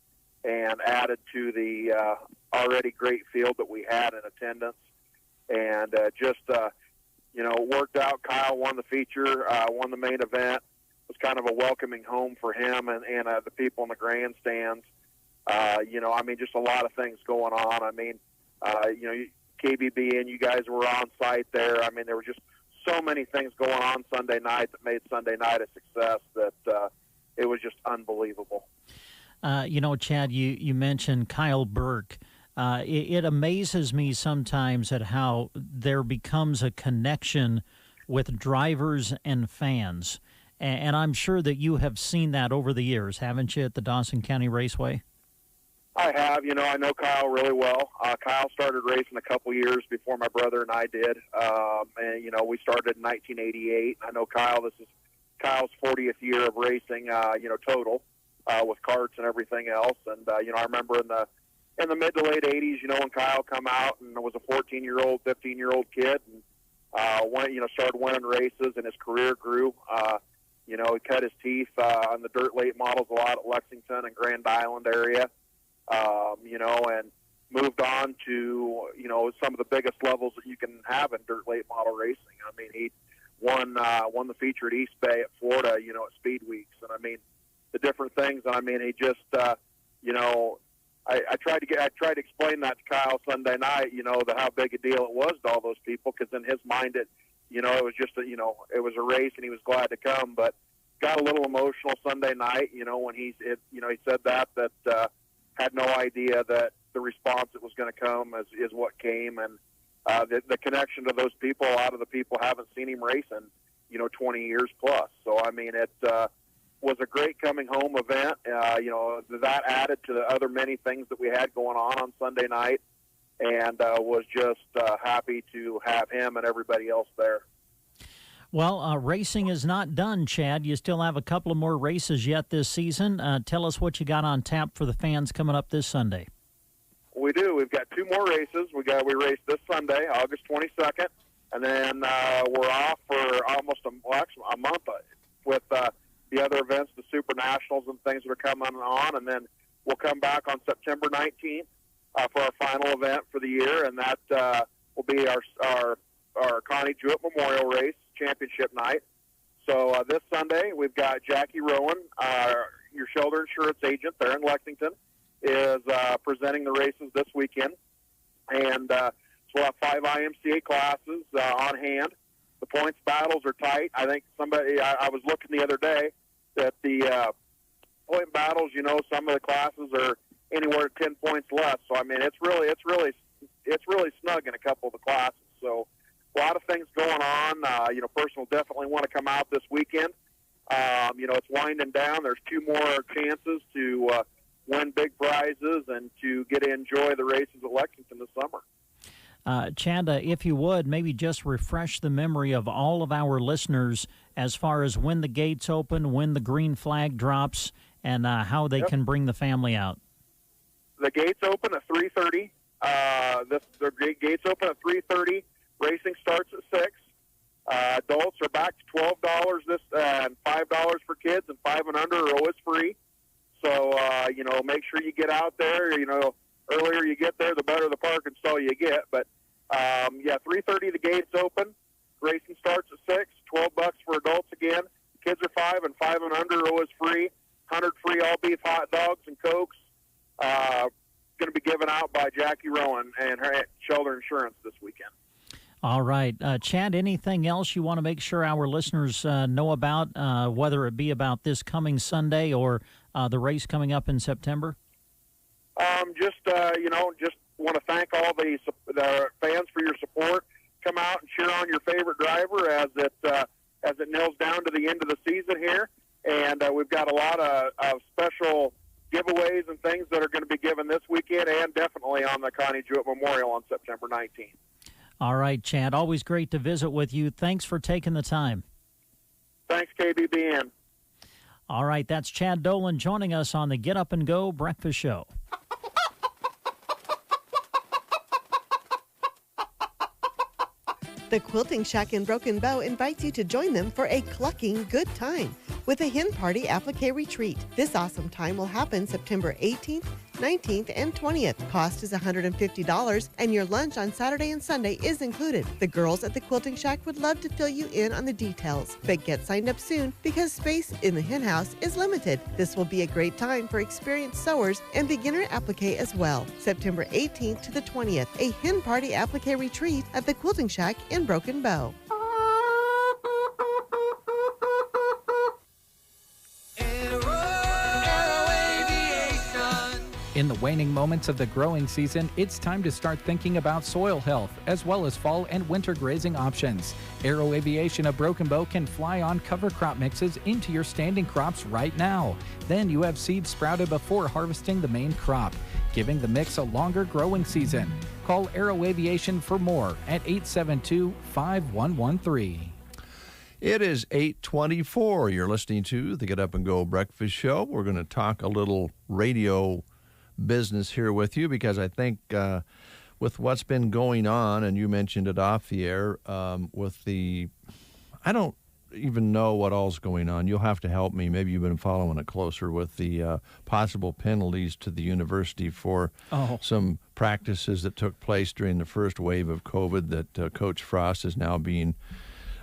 and added to the already great field that we had in attendance, and it worked out. Kyle won the feature, won the main event. It was kind of a welcoming home for him and the people in the grandstands. Just a lot of things going on. KBB and you guys were on site there. There were just so many things going on Sunday night that made Sunday night a success that it was just unbelievable. Chad, you mentioned Kyle Burke. It amazes me sometimes at how there becomes a connection with drivers and fans. And I'm sure that you have seen that over the years, haven't you, at the Dawson County Raceway? I have. I know Kyle really well. Kyle started racing a couple years before my brother and I did. We started in 1988. I know Kyle, this is Kyle's 40th year of racing, total, with karts and everything else. And, I remember in the mid to late 80s, when Kyle come out and was a 14-year-old, 15-year-old kid, and started winning races, and his career grew. He cut his teeth on the dirt late models a lot at Lexington and Grand Island area, and moved on to, some of the biggest levels that you can have in dirt late model racing. He won the feature at East Bay at Florida, at Speed Weeks. And I mean, the different things. And I mean, he just, I tried to explain that to Kyle Sunday night, how big a deal it was to all those people, because in his mind it was just it was a race and he was glad to come, but got a little emotional Sunday night, when he said that had no idea that the response that was going to come is what came, and the connection to those people. A lot of the people haven't seen him race in 20 years plus. So I mean, it was a great coming home event. That added to the other many things that we had going on Sunday night, and was just happy to have him and everybody else there. Well, racing is not done, Chad. You still have a couple of more races yet this season. Tell us what you got on tap for the fans coming up this Sunday. We do. We've got 2 more races. We race this Sunday, August 22nd, and then we're off for almost a month with the other events, the Super Nationals and things that are coming on, and then we'll come back on September 19th for our final event for the year, and that will be our Connie Jewett Memorial Race Championship night. So this Sunday, we've got Jackie Rowan, your Shelter Insurance agent there in Lexington, is presenting the races this weekend. And so we'll have 5 IMCA classes on hand. The points battles are tight. I think I was looking the other day that the point battles, some of the classes are anywhere 10 points less. So I mean, it's really snug in a couple of the classes. So a lot of things going on. Person will definitely want to come out this weekend. It's winding down. There's 2 more chances to win big prizes and to get to enjoy the races at Lexington this summer. Chad, if you would, maybe just refresh the memory of all of our listeners as far as when the gates open, when the green flag drops, and how they can bring the family out. The gates open at 3:30. The gates open at 3:30. Racing starts at 6. Adults are back to $12 and $5 for kids, and 5 and under are always free. So make sure you get out there. Earlier you get there, the better the parking stall you get. But 3:30 the gates open. Racing starts at 6. $12 for adults again. Kids are 5, and 5 and under are always free. 100 free all beef hot dogs and Cokes. Going to be given out by Jackie Rowan and her Shelter Insurance this weekend. All right. Chad, anything else you want to make sure our listeners know about, whether it be about this coming Sunday or the race coming up in September? Just want to thank all the fans for your support. Come out and cheer on your favorite driver as it nails down to the end of the season here. And we've got a lot of special giveaways and things that are going to be given this weekend, and definitely on the Connie Jewett Memorial on September 19th. All right, Chad. Always great to visit with you. Thanks for taking the time. Thanks, KBBN. All right, that's Chad Dolan joining us on the Get Up and Go Breakfast Show. The Quilting Shack in Broken Bow invites you to join them for a clucking good time with a hen party applique retreat. This awesome time will happen September 18th, 19th, and 20th. Cost is $150, and your lunch on Saturday and Sunday is included. The girls at the Quilting Shack would love to fill you in on the details, but get signed up soon because space in the hen house is limited. This will be a great time for experienced sewers and beginner applique as well. September 18th to the 20th, a hen party applique retreat at the Quilting Shack in Broken Bow. In the waning moments of the growing season, it's time to start thinking about soil health, as well as fall and winter grazing options. Aero Aviation of Broken Bow can fly on cover crop mixes into your standing crops right now. Then you have seeds sprouted before harvesting the main crop, giving the mix a longer growing season. Call Aero Aviation for more at 872-5113. It is 8:24. You're listening to the Get Up and Go Breakfast Show. We're going to talk a little radio business here with you because I think with what's been going on, and you mentioned it off the air, with the, I don't even know what all's going on. You'll have to help me. Maybe you've been following it closer with the possible penalties to the university for some practices that took place during the first wave of COVID that Coach Frost is now being,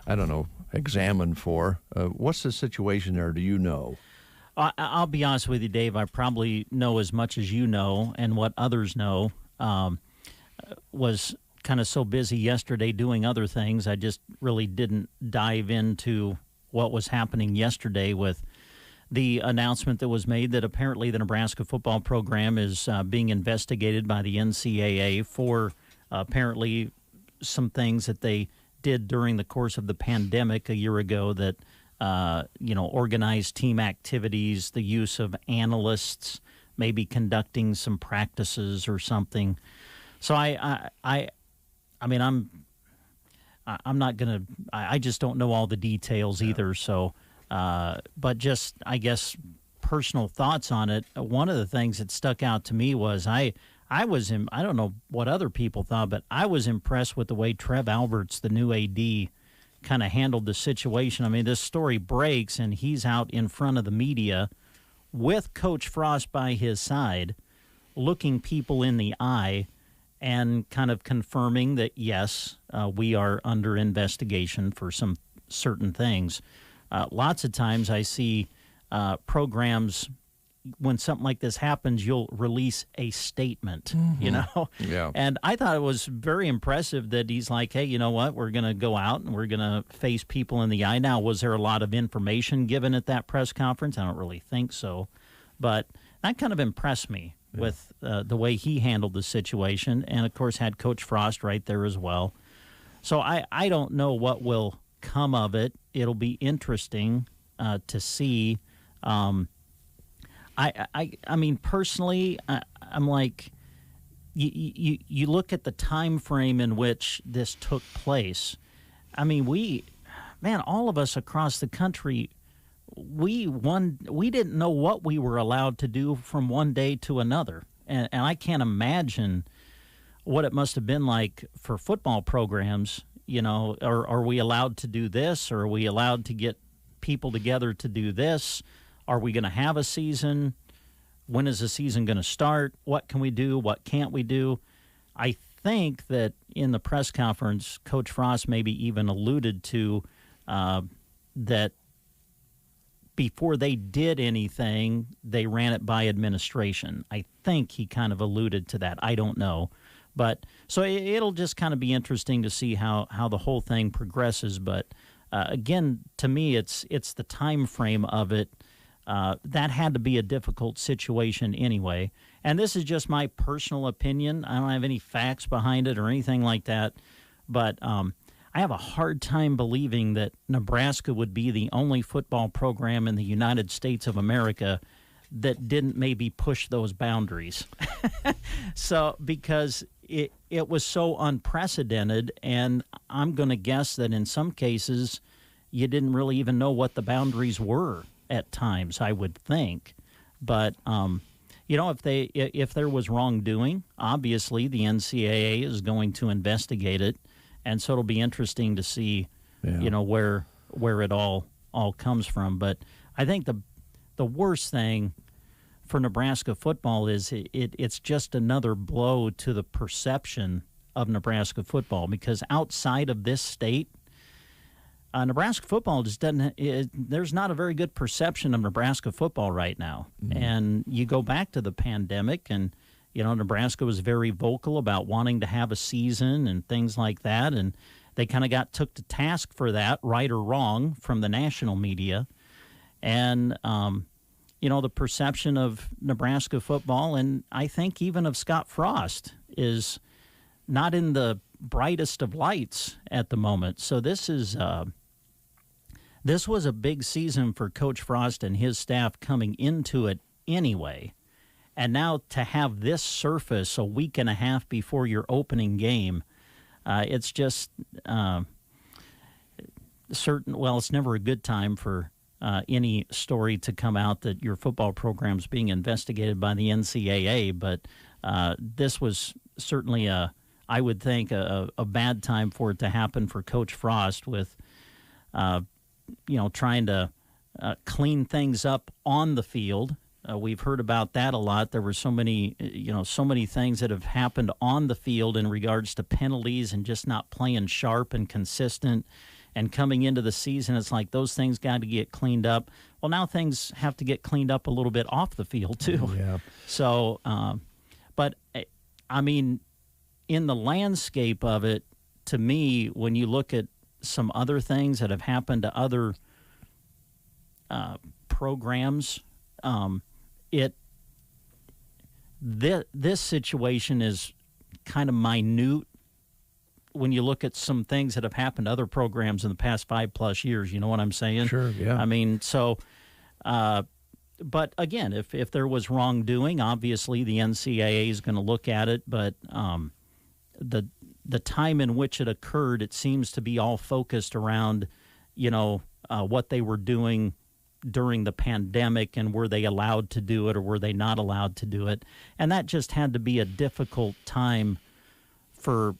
I don't know, examined for. What's the situation there? Do you know? I'll be honest with you, Dave. I probably know as much as you know, and what others know. Was kind of so busy yesterday doing other things, I just really didn't dive into what was happening yesterday with the announcement that was made that apparently the Nebraska football program is being investigated by the NCAA for apparently some things that they did during the course of the pandemic a year ago that, organized team activities, the use of analysts, maybe conducting some practices or something. So I'm not going to – I just don't know all the details either. So, but just, I guess, personal thoughts on it. One of the things that stuck out to me was I don't know what other people thought, but I was impressed with the way Trev Alberts, the new AD, kind of handled the situation. I mean, this story breaks, and he's out in front of the media with Coach Frost by his side, looking people in the eye and kind of confirming that, yes, we are under investigation for some certain things. Lots of times I see programs, when something like this happens, you'll release a statement, you know? Yeah. And I thought it was very impressive that he's like, hey, you know what? We're going to go out and we're going to face people in the eye. Now, was there a lot of information given at that press conference? I don't really think so. But that kind of impressed me with the way he handled the situation. And, of course, had Coach Frost right there as well. So I don't know what will come of it. It'll be interesting to see. I mean, personally, I'm like, you look at the time frame in which this took place. I mean, all of us across the country, we didn't know what we were allowed to do from one day to another. And I can't imagine what it must have been like for football programs. You know, are we allowed to do this? Or are we allowed to get people together to do this? Are we going to have a season? When is the season going to start? What can we do? What can't we do? I think that in the press conference, Coach Frost maybe even alluded to that before they did anything, they ran it by administration. I think he kind of alluded to that. I don't know. But so it'll just kind of be interesting to see how the whole thing progresses. But again, to me, it's the time frame of it. That had to be a difficult situation anyway. And this is just my personal opinion. I don't have any facts behind it or anything like that. But I have a hard time believing that Nebraska would be the only football program in the United States of America that didn't maybe push those boundaries. So because it was so unprecedented, and I'm going to guess that in some cases you didn't really even know what the boundaries were at times, I would think. But if there was wrongdoing, obviously the NCAA is going to investigate it, and so it'll be interesting to see where it all comes from. But I think the worst thing for Nebraska football is it's just another blow to the perception of Nebraska football, because outside of this state, Nebraska football just there's not a very good perception of Nebraska football right now. Mm-hmm. And you go back to the pandemic, and Nebraska was very vocal about wanting to have a season and things like that, and they kind of took to task for that, right or wrong, from the national media. And the perception of Nebraska football, and I think even of Scott Frost, is not in the brightest of lights at the moment. So this was a big season for Coach Frost and his staff coming into it anyway. And now to have this surface a week and a half before your opening game, it's just it's never a good time for any story to come out that your football program's being investigated by the NCAA. But this was certainly I would think, a bad time for it to happen for Coach Frost with, trying to clean things up on the field. We've heard about that a lot. There were so many things that have happened on the field in regards to penalties and just not playing sharp and consistent And coming into the season, it's like those things got to get cleaned up. Well, now things have to get cleaned up a little bit off the field, too. Yeah. So, but, I mean, in the landscape of it, to me, when you look at some other things that have happened to other programs, this situation is kind of minute when you look at some things that have happened to other programs in the past 5+ years. You know what I'm saying? Sure, yeah. I mean, so, but again, if there was wrongdoing, obviously the NCAA is going to look at it, but the time in which it occurred, it seems to be all focused around, what they were doing during the pandemic, and were they allowed to do it or were they not allowed to do it? And that just had to be a difficult time for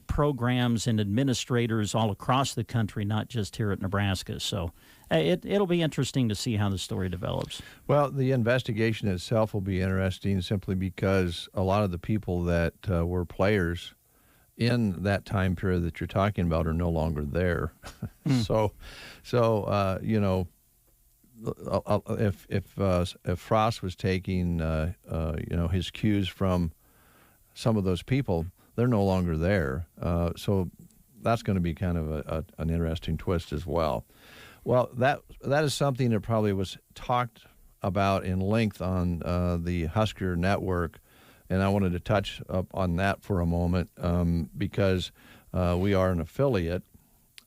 programs and administrators all across the country, not just here at Nebraska. So it'll be interesting to see how the story develops. Well, the investigation itself will be interesting simply because a lot of the people that were players in that time period that you're talking about are no longer there. So if Frost was taking his cues from some of those people, they're no longer there. So that's going to be kind of an interesting twist as well. Well, that is something that probably was talked about in length on the Husker Network, and I wanted to touch up on that for a moment because we are an affiliate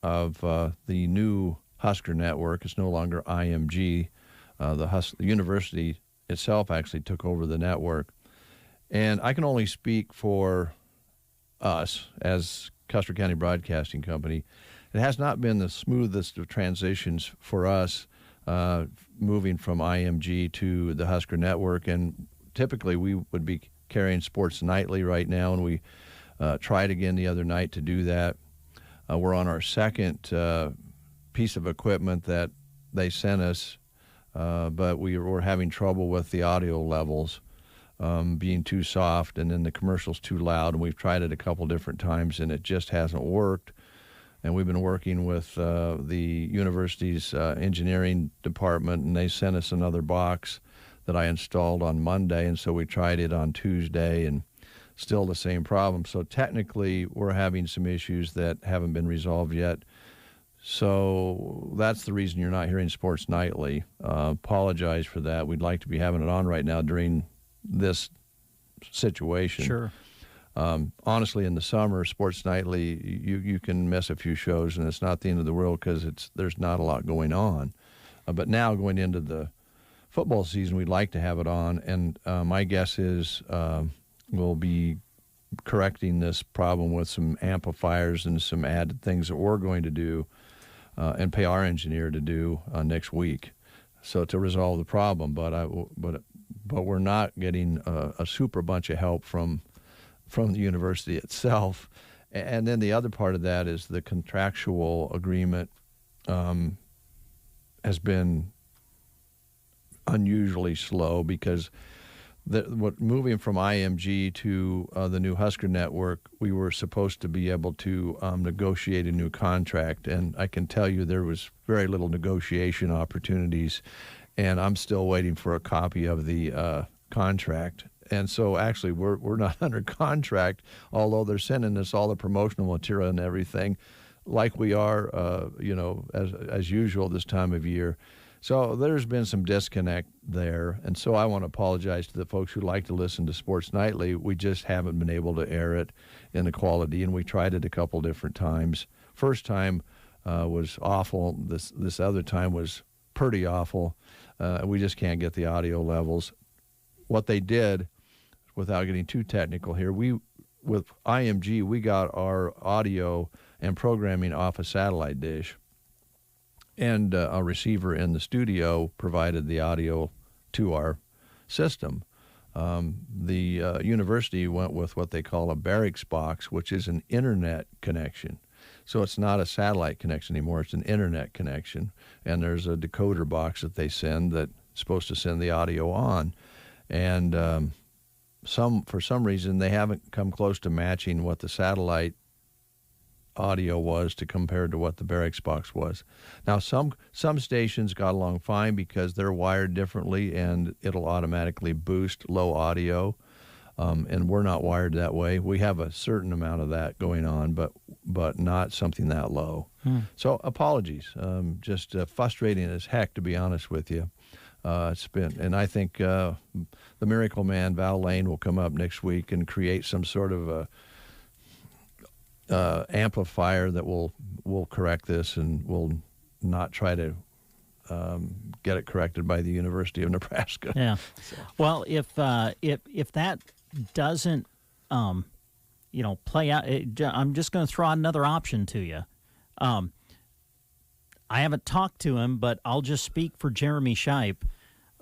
of the new Husker Network. It's no longer IMG. The university itself actually took over the network. And I can only speak for us as Custer County Broadcasting Company. It has not been the smoothest of transitions for us moving from IMG to the Husker Network. And typically we would be carrying Sports Nightly right now, and we tried again the other night to do that. We're on our second piece of equipment that they sent us, but we were having trouble with the audio levels being too soft, and then the commercials too loud. And we've tried it a couple different times, and it just hasn't worked. And we've been working with the university's engineering department, and they sent us another box that I installed on Monday, and so we tried it on Tuesday, and still the same problem. So technically, we're having some issues that haven't been resolved yet. So that's the reason you're not hearing Sports Nightly. Apologize for that. We'd like to be having it on right now during this situation. Sure. Honestly, in the summer, Sports Nightly, you can miss a few shows, and it's not the end of the world because there's not a lot going on. But now going into the football season, we'd like to have it on, and my guess is we'll be correcting this problem with some amplifiers and some added things that we're going to do and pay our engineer to do next week, so to resolve the problem. But we're not getting a super bunch of help from the university itself. And then the other part of that is the contractual agreement has been unusually slow because moving from IMG to the new Husker Network, we were supposed to be able to negotiate a new contract, and I can tell you there was very little negotiation opportunities, and I'm still waiting for a copy of the contract. And so actually we're not under contract, although they're sending us all the promotional material and everything like we are, as usual this time of year. So there's been some disconnect there, and so I want to apologize to the folks who like to listen to Sports Nightly. We just haven't been able to air it in the quality, and we tried it a couple different times. First time was awful. This other time was pretty awful. We just can't get the audio levels. What they did, without getting too technical here, with IMG, we got our audio and programming off a satellite dish. And a receiver in the studio provided the audio to our system. The university went with what they call a barracks box, which is an internet connection. So it's not a satellite connection anymore, it's an internet connection. And there's a decoder box that they send that's supposed to send the audio on. And for some reason, they haven't come close to matching what the satellite audio was to compared to what the Barracks box was. Now, some stations got along fine because they're wired differently, and it'll automatically boost low audio. And we're not wired that way. We have a certain amount of that going on, but not something that low. So apologies. Just frustrating as heck, to be honest with you. It's been, and I think the Miracle Man, Val Lane, will come up next week and create some sort of a amplifier that will correct this, and will not try to get it corrected by the University of Nebraska. Yeah. Well, if that doesn't, play out, I'm just going to throw out another option to you. I haven't talked to him, but I'll just speak for Jeremy Shipe.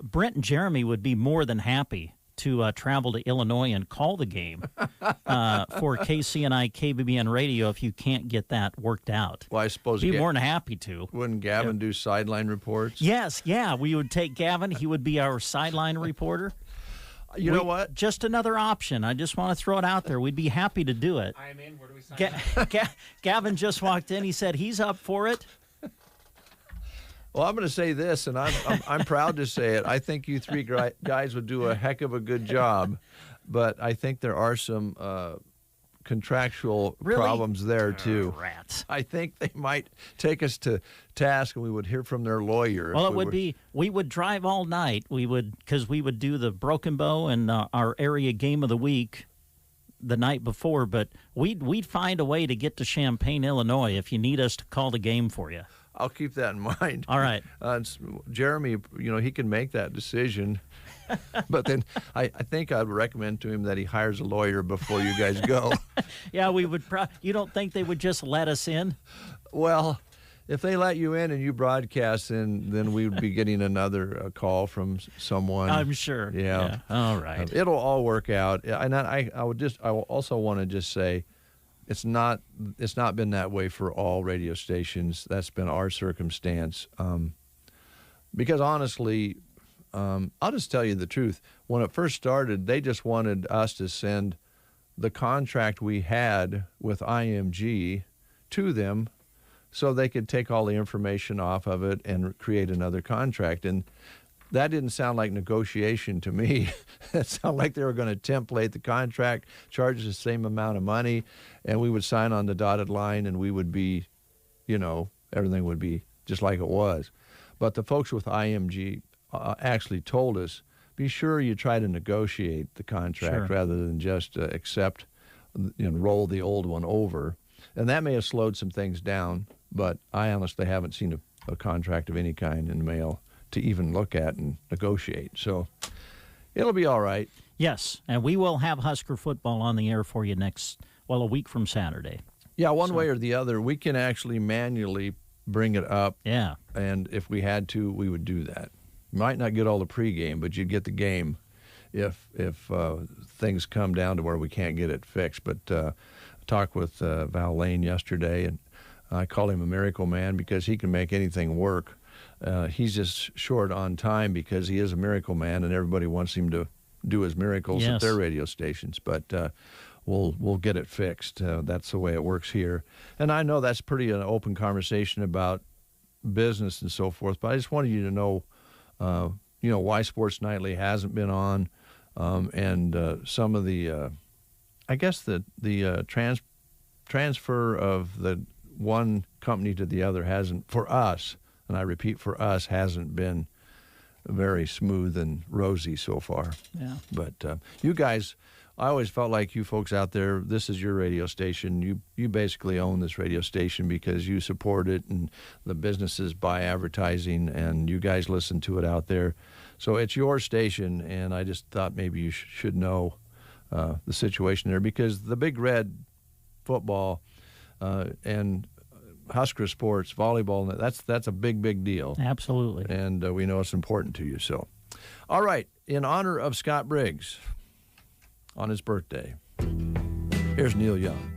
Brent and Jeremy would be more than happy to travel to Illinois and call the game for KCNI KBBN Radio if you can't get that worked out. Well, I suppose be more than happy to. Wouldn't Gavin do sideline reports? Yes, yeah. We would take Gavin. He would be our sideline reporter. You know what? Just another option. I just want to throw it out there. We'd be happy to do it. I'm in. Where do we sign? Gavin just walked in. He said he's up for it. Well, I'm going to say this, and I'm proud to say it. I think you three guys would do a heck of a good job, but I think there are some contractual problems there too. Rats. I think they might take us to task, and we would hear from their lawyer. Well, we would drive all night. Because we would do the Broken Bow and our area game of the week the night before, but we'd find a way to get to Champaign, Illinois if you need us to call the game for you. I'll keep that in mind. All right. Jeremy, he can make that decision. But then I think I'd recommend to him that he hires a lawyer before you guys go. Yeah, we would. You don't think they would just let us in? Well, if they let you in and you broadcast, then we would be getting another call from someone. I'm sure. Yeah. All right. It'll all work out. And I will also want to just say, it's not been that way for all radio stations. That's been our circumstance. Because honestly, I'll just tell you the truth. When it first started, they just wanted us to send the contract we had with IMG to them so they could take all the information off of it and create another contract. And that didn't sound like negotiation to me. It sounded like they were going to template the contract, charge us the same amount of money, and we would sign on the dotted line, and we would be, everything would be just like it was. But the folks with IMG actually told us, be sure you try to negotiate the contract rather than just accept and roll the old one over. And that may have slowed some things down, but I honestly haven't seen a contract of any kind in the mail to even look at and negotiate. So it'll be all right. Yes, and we will have Husker football on the air for you a week from Saturday. Yeah, one way or the other, we can actually manually bring it up. Yeah. And if we had to, we would do that. You might not get all the pregame, but you'd get the game if things come down to where we can't get it fixed. But I talked with Val Lane yesterday, and I call him a miracle man because he can make anything work. He's just short on time because he is a miracle man, and everybody wants him to do his miracles at their radio stations. But we'll get it fixed. That's the way it works here. And I know that's pretty an open conversation about business and so forth, but I just wanted you to know, why Sports Nightly hasn't been on, and some of the, I guess the transfer of the one company to the other hasn't, for us, and I repeat, for us, hasn't been very smooth and rosy so far. Yeah. But you guys, I always felt like you folks out there, this is your radio station. You basically own this radio station because you support it, and the businesses buy advertising, and you guys listen to it out there. So it's your station, and I just thought maybe you should know the situation there, because the Big Red football and Husker sports, volleyball, that's a big deal. Absolutely. And we know it's important to you. So, all right, in honor of Scott Briggs on his birthday, here's Neil Young.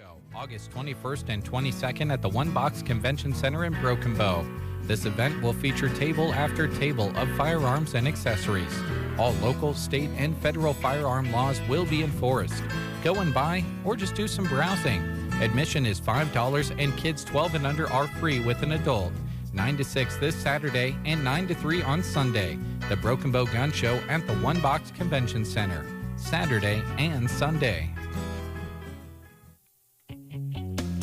Show, August 21st and 22nd at the One Box Convention Center in Broken Bow. This event will feature table after table of firearms and accessories. All local, state, and federal firearm laws will be enforced. Go and buy or just do some browsing. Admission is $5 and kids 12 and under are free with an adult. 9 to 6 this Saturday and 9 to 3 on Sunday. The Broken Bow Gun Show at the One Box Convention Center, Saturday and Sunday.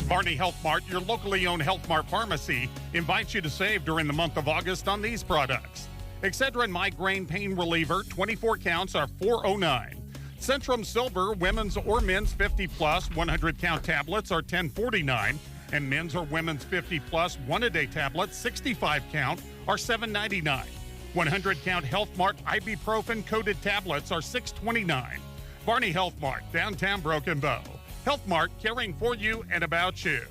Barney Health Mart, your locally owned Health Mart pharmacy, invites you to save during the month of August on these products. Excedrin Migraine Pain Reliever, 24 counts, are $4.09. Centrum Silver Women's or Men's 50-plus 100-count tablets are $10.49. And men's or women's 50-plus one-a-day tablets, 65-count, are $7.99. 100-count Health Mart ibuprofen-coated tablets are $6.29. Barney Health Mart, downtown Broken Bow. Health Mart, caring for you and about you.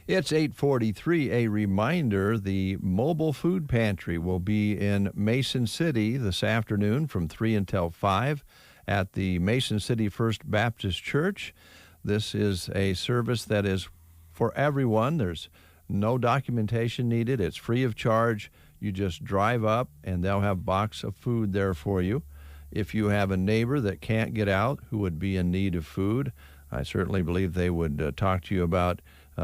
It's 8:43. A reminder, the mobile food pantry will be in Mason City this afternoon from 3 until 5 at the Mason City First Baptist Church. This is a service that is for everyone. There's no documentation needed. It's free of charge. You just drive up and they'll have a box of food there for you. If you have a neighbor that can't get out who would be in need of food, I certainly believe they would talk to you about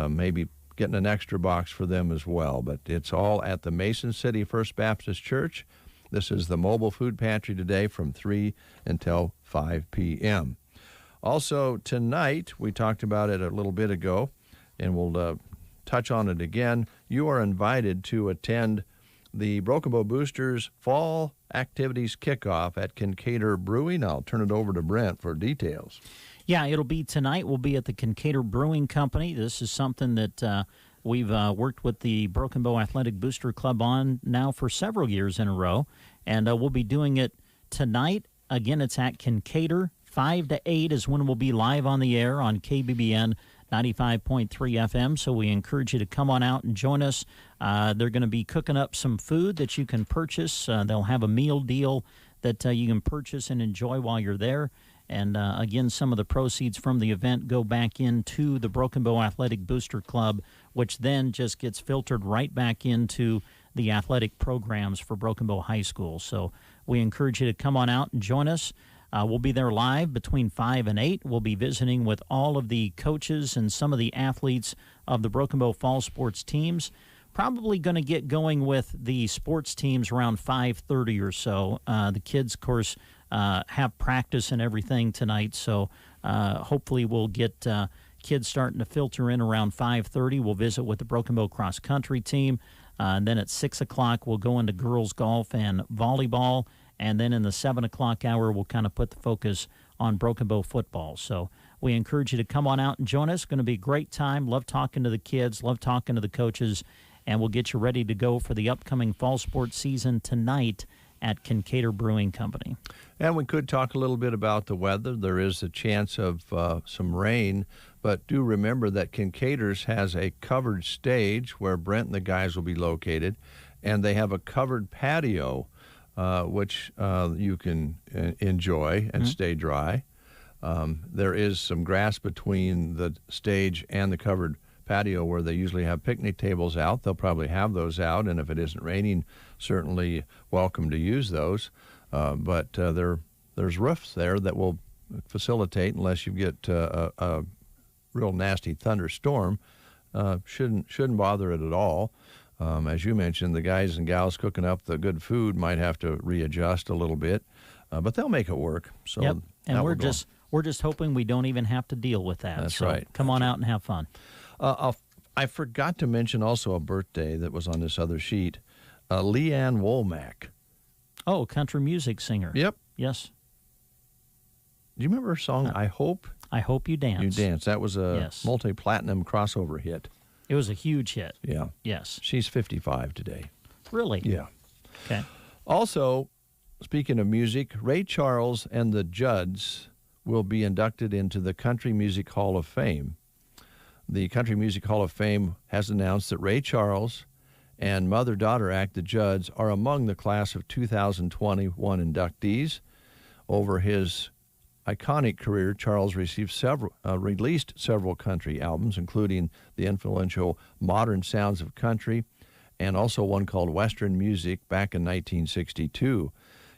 maybe getting an extra box for them as well. But it's all at the Mason City First Baptist Church. This is the mobile food pantry today from 3 until 5 p.m. Also tonight, we talked about it a little bit ago, and we'll touch on it again. You are invited to attend the Broken Bow Boosters Fall Activities Kickoff at Kincaider Brewing. I'll turn it over to Brent for details. Yeah, it'll be tonight. We'll be at the Kincaider Brewing Company. This is something that we've worked with the Broken Bow Athletic Booster Club on now for several years in a row, and we'll be doing it tonight. Again, it's at Kincaider. 5 to 8 is when we'll be live on the air on KBBN 95.3 FM, so we encourage you to come on out and join us. They're going to be cooking up some food that you can purchase. They'll have a meal deal that you can purchase and enjoy while you're there. And again, some of the proceeds from the event go back into the Broken Bow Athletic Booster Club, which then just gets filtered right back into the athletic programs for Broken Bow High School. So we encourage you to come on out and join us. We'll be there live between 5 and 8. We'll be visiting with all of the coaches and some of the athletes of the Broken Bow Fall Sports teams. Probably going to get going with the sports teams around 5:30 or so. The kids, of course, have practice and everything tonight, so hopefully we'll get kids starting to filter in around 5:30. We'll visit with the Broken Bow cross country team. And then at 6 o'clock, we'll go into girls golf and volleyball. And then in the 7 o'clock hour, we'll kind of put the focus on Broken Bow football. So we encourage you to come on out and join us. It's going to be a great time. Love talking to the kids, love talking to the coaches, and we'll get you ready to go for the upcoming fall sports season tonight at Kincaider Brewing Company. And we could talk a little bit about the weather. There is a chance of some rain, but do remember that Kincaider's has a covered stage where Brent and the guys will be located, and they have a covered patio which you can enjoy and stay dry. There is some grass between the stage and the covered patio where they usually have picnic tables out. They'll probably have those out, and if it isn't raining, certainly welcome to use those. But there's roofs there that will facilitate, unless you get a real nasty thunderstorm, shouldn't bother it at all. As you mentioned, the guys and gals cooking up the good food might have to readjust a little bit, but they'll make it work. So yep. And we're just hoping we don't even have to deal with that. That's so right. Come on out and have fun. I forgot to mention also a birthday that was on this other sheet. Leanne Womack. Oh, country music singer. Yep. Yes. Do you remember her song, I Hope? I Hope You Dance. You Dance. That was a multi-platinum crossover hit. It was a huge hit. Yeah. Yes. She's 55 today. Really? Yeah. Okay. Also, speaking of music, Ray Charles and the Judds will be inducted into the Country Music Hall of Fame. The Country Music Hall of Fame has announced that Ray Charles and mother-daughter act the Judds are among the class of 2021 inductees. Over his iconic career, Charles released several country albums, including the influential Modern Sounds of Country and also one called Western Music back in 1962.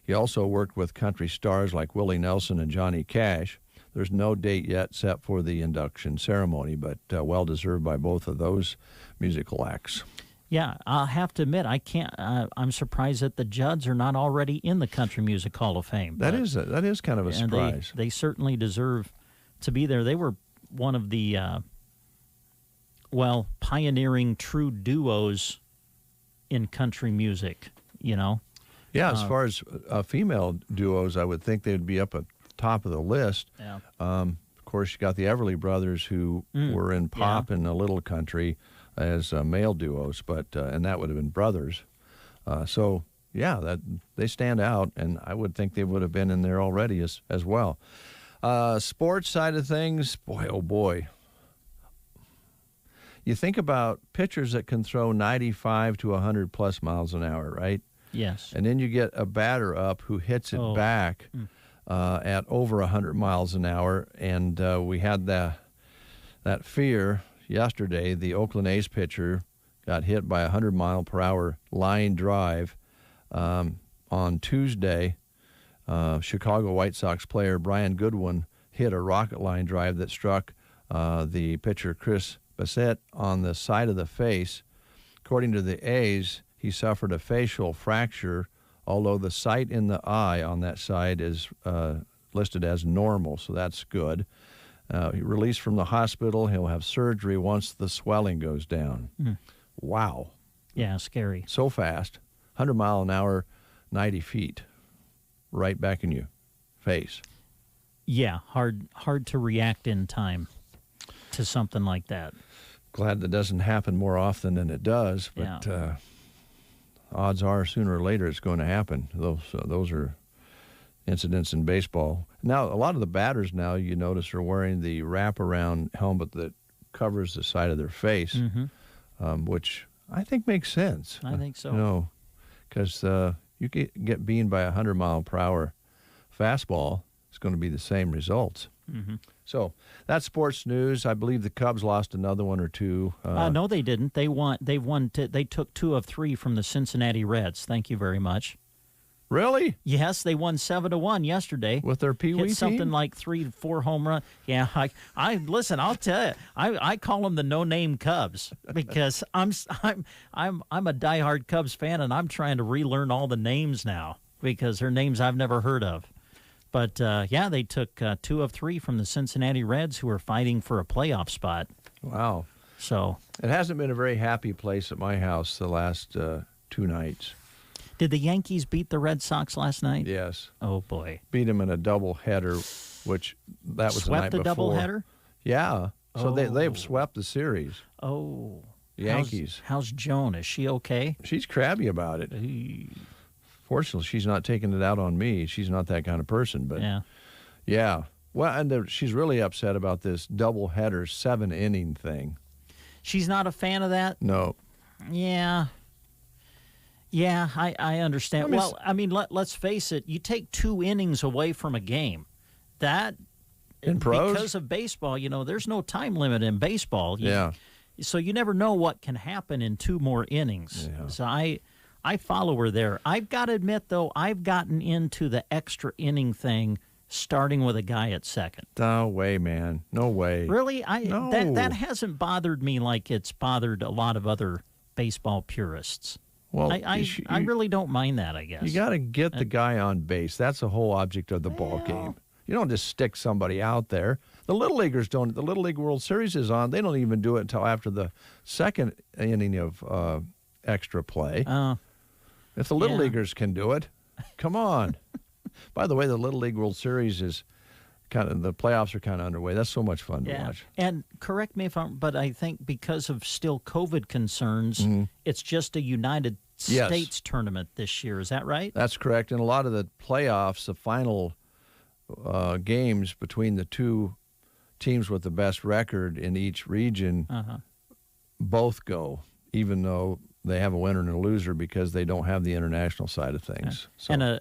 He also worked with country stars like Willie Nelson and Johnny Cash. There's no date yet set for the induction ceremony, but well-deserved by both of those musical acts. Yeah, I'll have to admit, I can't. I'm surprised that the Judds are not already in the Country Music Hall of Fame. That is kind of a surprise. They certainly deserve to be there. They were one of the pioneering true duos in country music. You know. Yeah, as far as female duos, I would think they'd be up at top of the list. Yeah. Of course, you got the Everly Brothers, who were in pop and a little country as male duos, but and that would have been brothers. So yeah, that they stand out, and I would think they would have been in there already as well. Sports side of things, boy, oh boy. You think about pitchers that can throw 95 to 100 plus miles an hour, right? Yes. And then you get a batter up who hits it back at over 100 miles an hour, and we had that fear. Yesterday, the Oakland A's pitcher got hit by a 100-mile-per-hour line drive. On Tuesday, Chicago White Sox player Brian Goodwin hit a rocket line drive that struck the pitcher Chris Bassett on the side of the face. According to the A's, he suffered a facial fracture, although the sight in the eye on that side is listed as normal, so that's good. He released from the hospital. He'll have surgery once the swelling goes down. Wow. Yeah, scary. So fast. 100 mile an hour, 90 feet. Right back in your face. Yeah, hard to react in time to something like that. Glad that doesn't happen more often than it does, but odds are sooner or later it's going to happen. Those are incidents in baseball. Now, a lot of the batters now, you notice, are wearing the wraparound helmet that covers the side of their face, which I think makes sense. I think so. You know, because you get beamed by a 100-mile-per-hour fastball, it's going to be the same results. So that's sports news. I believe the Cubs lost another one or two. No, they didn't. They won. They took 2 of 3 from the Cincinnati Reds. Thank you very much. Really? Yes, they won 7-1 yesterday with their Pee Wee team. Something like 3 to 4 home run. Yeah, I listen. I'll tell you. I call them the no-name Cubs because I'm a diehard Cubs fan, and I'm trying to relearn all the names now because they're names I've never heard of. But yeah, they took 2 of 3 from the Cincinnati Reds, who are fighting for a playoff spot. Wow. So it hasn't been a very happy place at my house the last 2 nights. Did the Yankees beat the Red Sox last night? Yes. Oh, boy. Beat them in a doubleheader, which that was swept the night before. Swept a doubleheader? Yeah. So they've swept the series. Oh. The Yankees. How's Joan? Is she okay? She's crabby about it. Fortunately, she's not taking it out on me. She's not that kind of person. But yeah. Well, and she's really upset about this doubleheader 7-inning thing. She's not a fan of that? No. Yeah. Yeah, I understand. Let's face it. You take 2 innings away from a game. That, in pros? Because of baseball, there's no time limit in baseball. Yeah. So you never know what can happen in 2 more innings. Yeah. So I follow her there. I've got to admit, though, I've gotten into the extra inning thing starting with a guy at second. No way, man. No way. Really? No. That hasn't bothered me like it's bothered a lot of other baseball purists. Well, I really don't mind that, I guess. You got to get the guy on base. That's the whole object of the ball game. You don't just stick somebody out there. The Little Leaguers don't. The Little League World Series is on. They don't even do it until after the 2nd inning of extra play. If the Little Leaguers can do it, come on. By the way, the Little League World Series is the playoffs are kind of underway. That's so much fun to watch. And correct me if but I think because of still COVID concerns, it's just a United States tournament this year. Is that right? That's correct. And a lot of the playoffs, the final games between the 2 teams with the best record in each region, both go, even though they have a winner and a loser because they don't have the international side of things. So.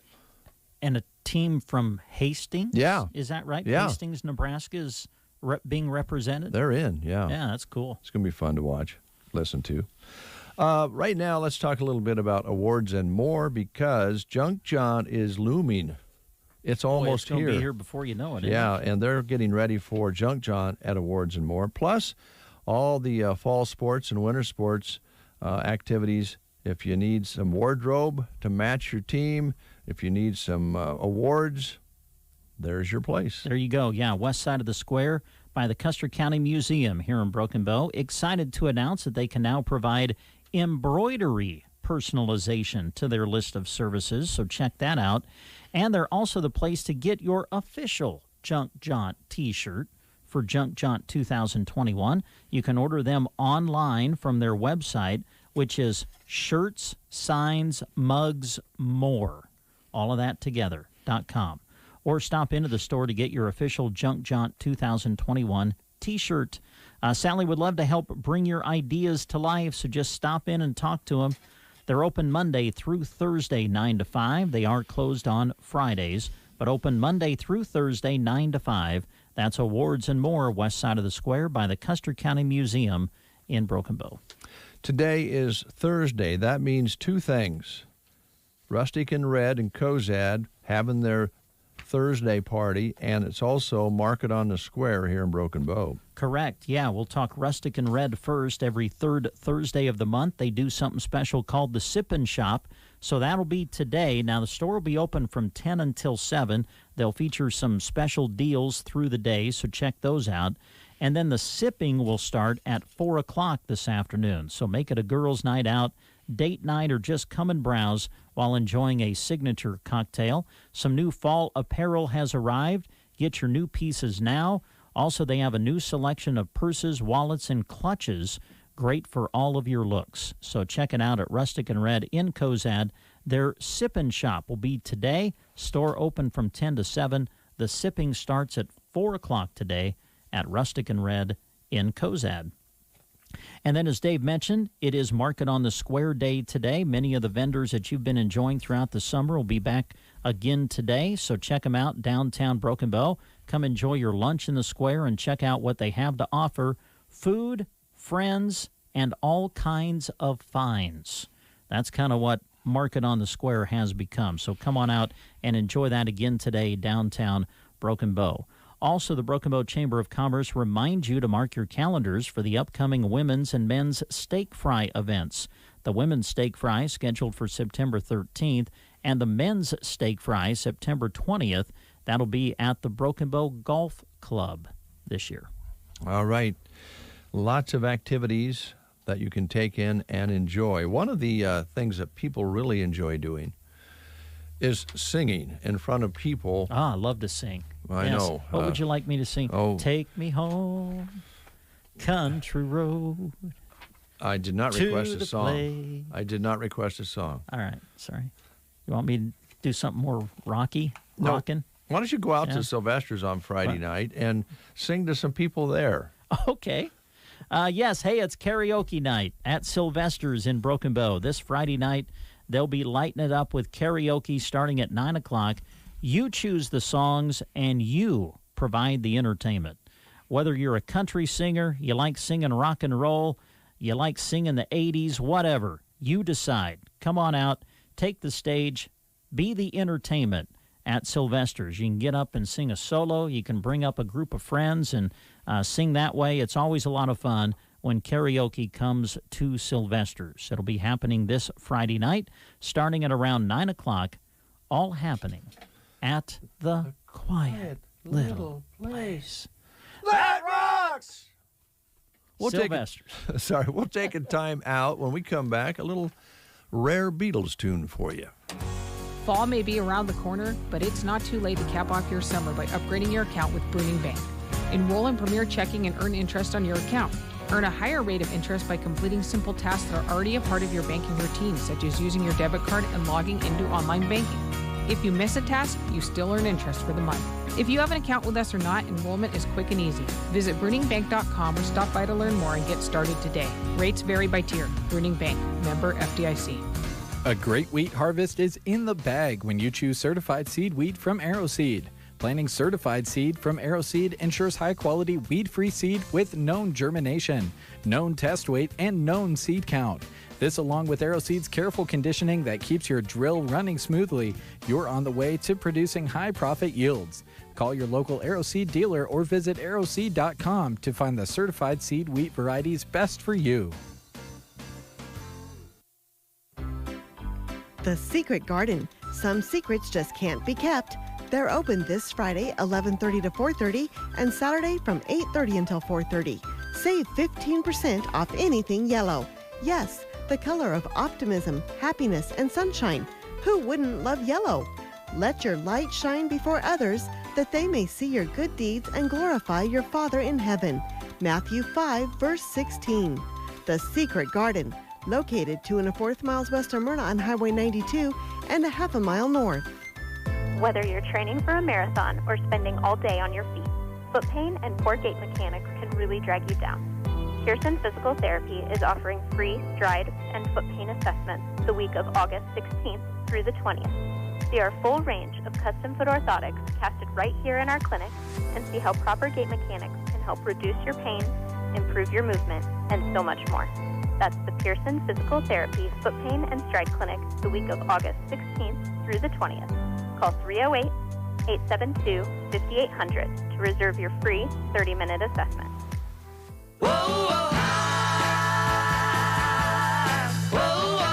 And a team from Hastings. Yeah. Is that right? Yeah. Hastings, Nebraska is being represented. They're in, yeah. Yeah, that's cool. It's going to be fun to watch, listen to. Right now, let's talk a little bit about awards and more, because Junk John is looming. It's almost it's gonna here. Be here before you know it. Isn't Yeah, it? and they're getting ready for Junk John at Awards and More. Plus, all the fall sports and winter sports activities. If you need some wardrobe to match your team, if you need some awards, there's your place. There you go. Yeah, west side of the square by the Custer County Museum here in Broken Bow. Excited to announce that they can now provide embroidery personalization to their list of services, so check that out. And they're also the place to get your official Junk Jaunt t-shirt for Junk Jaunt 2021. You can order them online from their website, which is shirts, signs, mugs, more. All of that together.com. Or stop into the store to get your official Junk Jaunt 2021 t-shirt. Sally would love to help bring your ideas to life, so just stop in and talk to them. They're open Monday through Thursday, 9 to 5. They are closed on Fridays, but open Monday through Thursday, 9 to 5. That's Awards and More, west side of the square by the Custer County Museum in Broken Bow. Today is Thursday. That means two things. Rustic and Red and Cozad having their Thursday party, and it's also Market on the Square here in Broken Bow. Correct. Yeah, we'll talk Rustic and Red first. Every third Thursday of the month, they do something special called the Sippin' Shop. So that'll be today. Now, the store will be open from 10 until 7. They'll feature some special deals through the day, so check those out. And then the sipping will start at 4 o'clock this afternoon. So make it a girls' night out, date night, or just come and browse while enjoying a signature cocktail. Some new fall apparel has arrived. Get your new pieces now. Also, they have a new selection of purses, wallets, and clutches. Great for all of your looks. So check it out at Rustic and Red in Cozad. Their Sippin' Shop will be today. Store open from 10 to 7. The sipping starts at 4 o'clock today at Rustic and Red in Cozad. And then, as Dave mentioned, it is Market on the Square Day today. Many of the vendors that you've been enjoying throughout the summer will be back again today, so check them out downtown Broken Bow. Come enjoy your lunch in the square and check out what they have to offer. Food, friends, and all kinds of finds. That's kind of what Market on the Square has become. So come on out and enjoy that again today downtown Broken Bow. Also, the Broken Bow Chamber of Commerce reminds you to mark your calendars for the upcoming women's and men's steak fry events. The women's steak fry scheduled for September 13th and the men's steak fry September 20th. That'll be at the Broken Bow Golf Club this year. All right. Lots of activities that you can take in and enjoy. One of the things that people really enjoy doing is singing in front of people. I love to sing. I know. What would you like me to sing? Oh. Take me home, country road. I did not request a song. I did not request a song. All right. Sorry. You want me to do something more rocking? Why don't you go out to Sylvester's on Friday night and sing to some people there? Okay. Yes. Hey, it's karaoke night at Sylvester's in Broken Bow. This Friday night, they'll be lighting it up with karaoke starting at 9 o'clock. You choose the songs, and you provide the entertainment. Whether you're a country singer, you like singing rock and roll, you like singing the 80s, whatever, you decide. Come on out, take the stage, be the entertainment at Sylvester's. You can get up and sing a solo. You can bring up a group of friends and sing that way. It's always a lot of fun when karaoke comes to Sylvester's. It'll be happening this Friday night, starting at around 9 o'clock, all happening at the Quiet Little Place. That rocks! Sylvester's. We'll take a time out. When we come back, a little rare Beatles tune for you. Fall may be around the corner, but it's not too late to cap off your summer by upgrading your account with Bruning Bank. Enroll in Premier Checking and earn interest on your account. Earn a higher rate of interest by completing simple tasks that are already a part of your banking routine, such as using your debit card and logging into online banking. If you miss a task, you still earn interest for the month. If you have an account with us or not, enrollment is quick and easy. Visit BruningBank.com or stop by to learn more and get started today. Rates vary by tier. Bruning Bank. Member FDIC. A great wheat harvest is in the bag when you choose certified seed wheat from AeroSeed. Planting certified seed from AeroSeed ensures high-quality weed-free seed with known germination, known test weight, and known seed count. This, along with AeroSeed's careful conditioning that keeps your drill running smoothly, you're on the way to producing high-profit yields. Call your local AeroSeed dealer or visit aeroseed.com to find the certified seed wheat varieties best for you. The Secret Garden. Some secrets just can't be kept. They're open this Friday, 11:30 to 4:30, and Saturday from 8:30 until 4:30. Save 15% off anything yellow. Yes, the color of optimism, happiness, and sunshine. Who wouldn't love yellow? Let your light shine before others, that they may see your good deeds and glorify your Father in heaven. Matthew 5, verse 16. The Secret Garden, located 2 1/4 miles west of Myrna on Highway 92 and a half a mile north. Whether you're training for a marathon or spending all day on your feet, foot pain and poor gait mechanics can really drag you down. Pearson Physical Therapy is offering free stride and foot pain assessments the week of August 16th through the 20th. See our full range of custom foot orthotics casted right here in our clinic and see how proper gait mechanics can help reduce your pain, improve your movement, and so much more. That's the Pearson Physical Therapy Foot Pain and Stride Clinic the week of August 16th through the 20th. Call 308-872-5800 to reserve your free 30-minute assessment. Whoa, whoa, high. Whoa, whoa,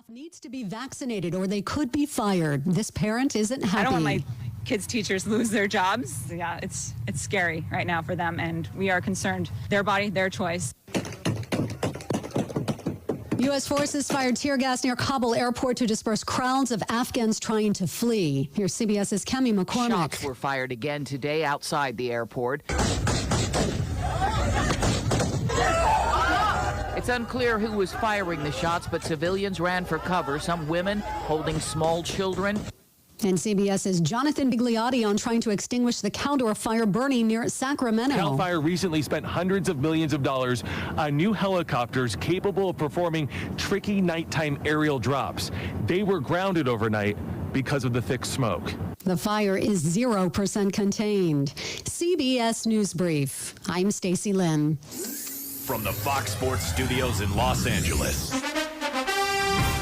Needs to be vaccinated or they could be fired. This parent isn't happy. I don't want my kids' teachers lose their jobs. Yeah, it's scary right now for them, and we are concerned. Their body, their choice. U.S. forces fired tear gas near Kabul airport to disperse crowds of Afghans trying to flee. Here's CBS's Kemi McCormick. Shots were fired again today outside the airport. It's unclear who was firing the shots, but civilians ran for cover, some women holding small children. And CBS's Jonathan Bigliotti on trying to extinguish the Caldor fire burning near Sacramento. CAL FIRE recently spent hundreds of millions of dollars on new helicopters capable of performing tricky nighttime aerial drops. They were grounded overnight because of the thick smoke. The fire is 0% contained. CBS News Brief. I'm Stacy Lynn. From the Fox Sports Studios in Los Angeles,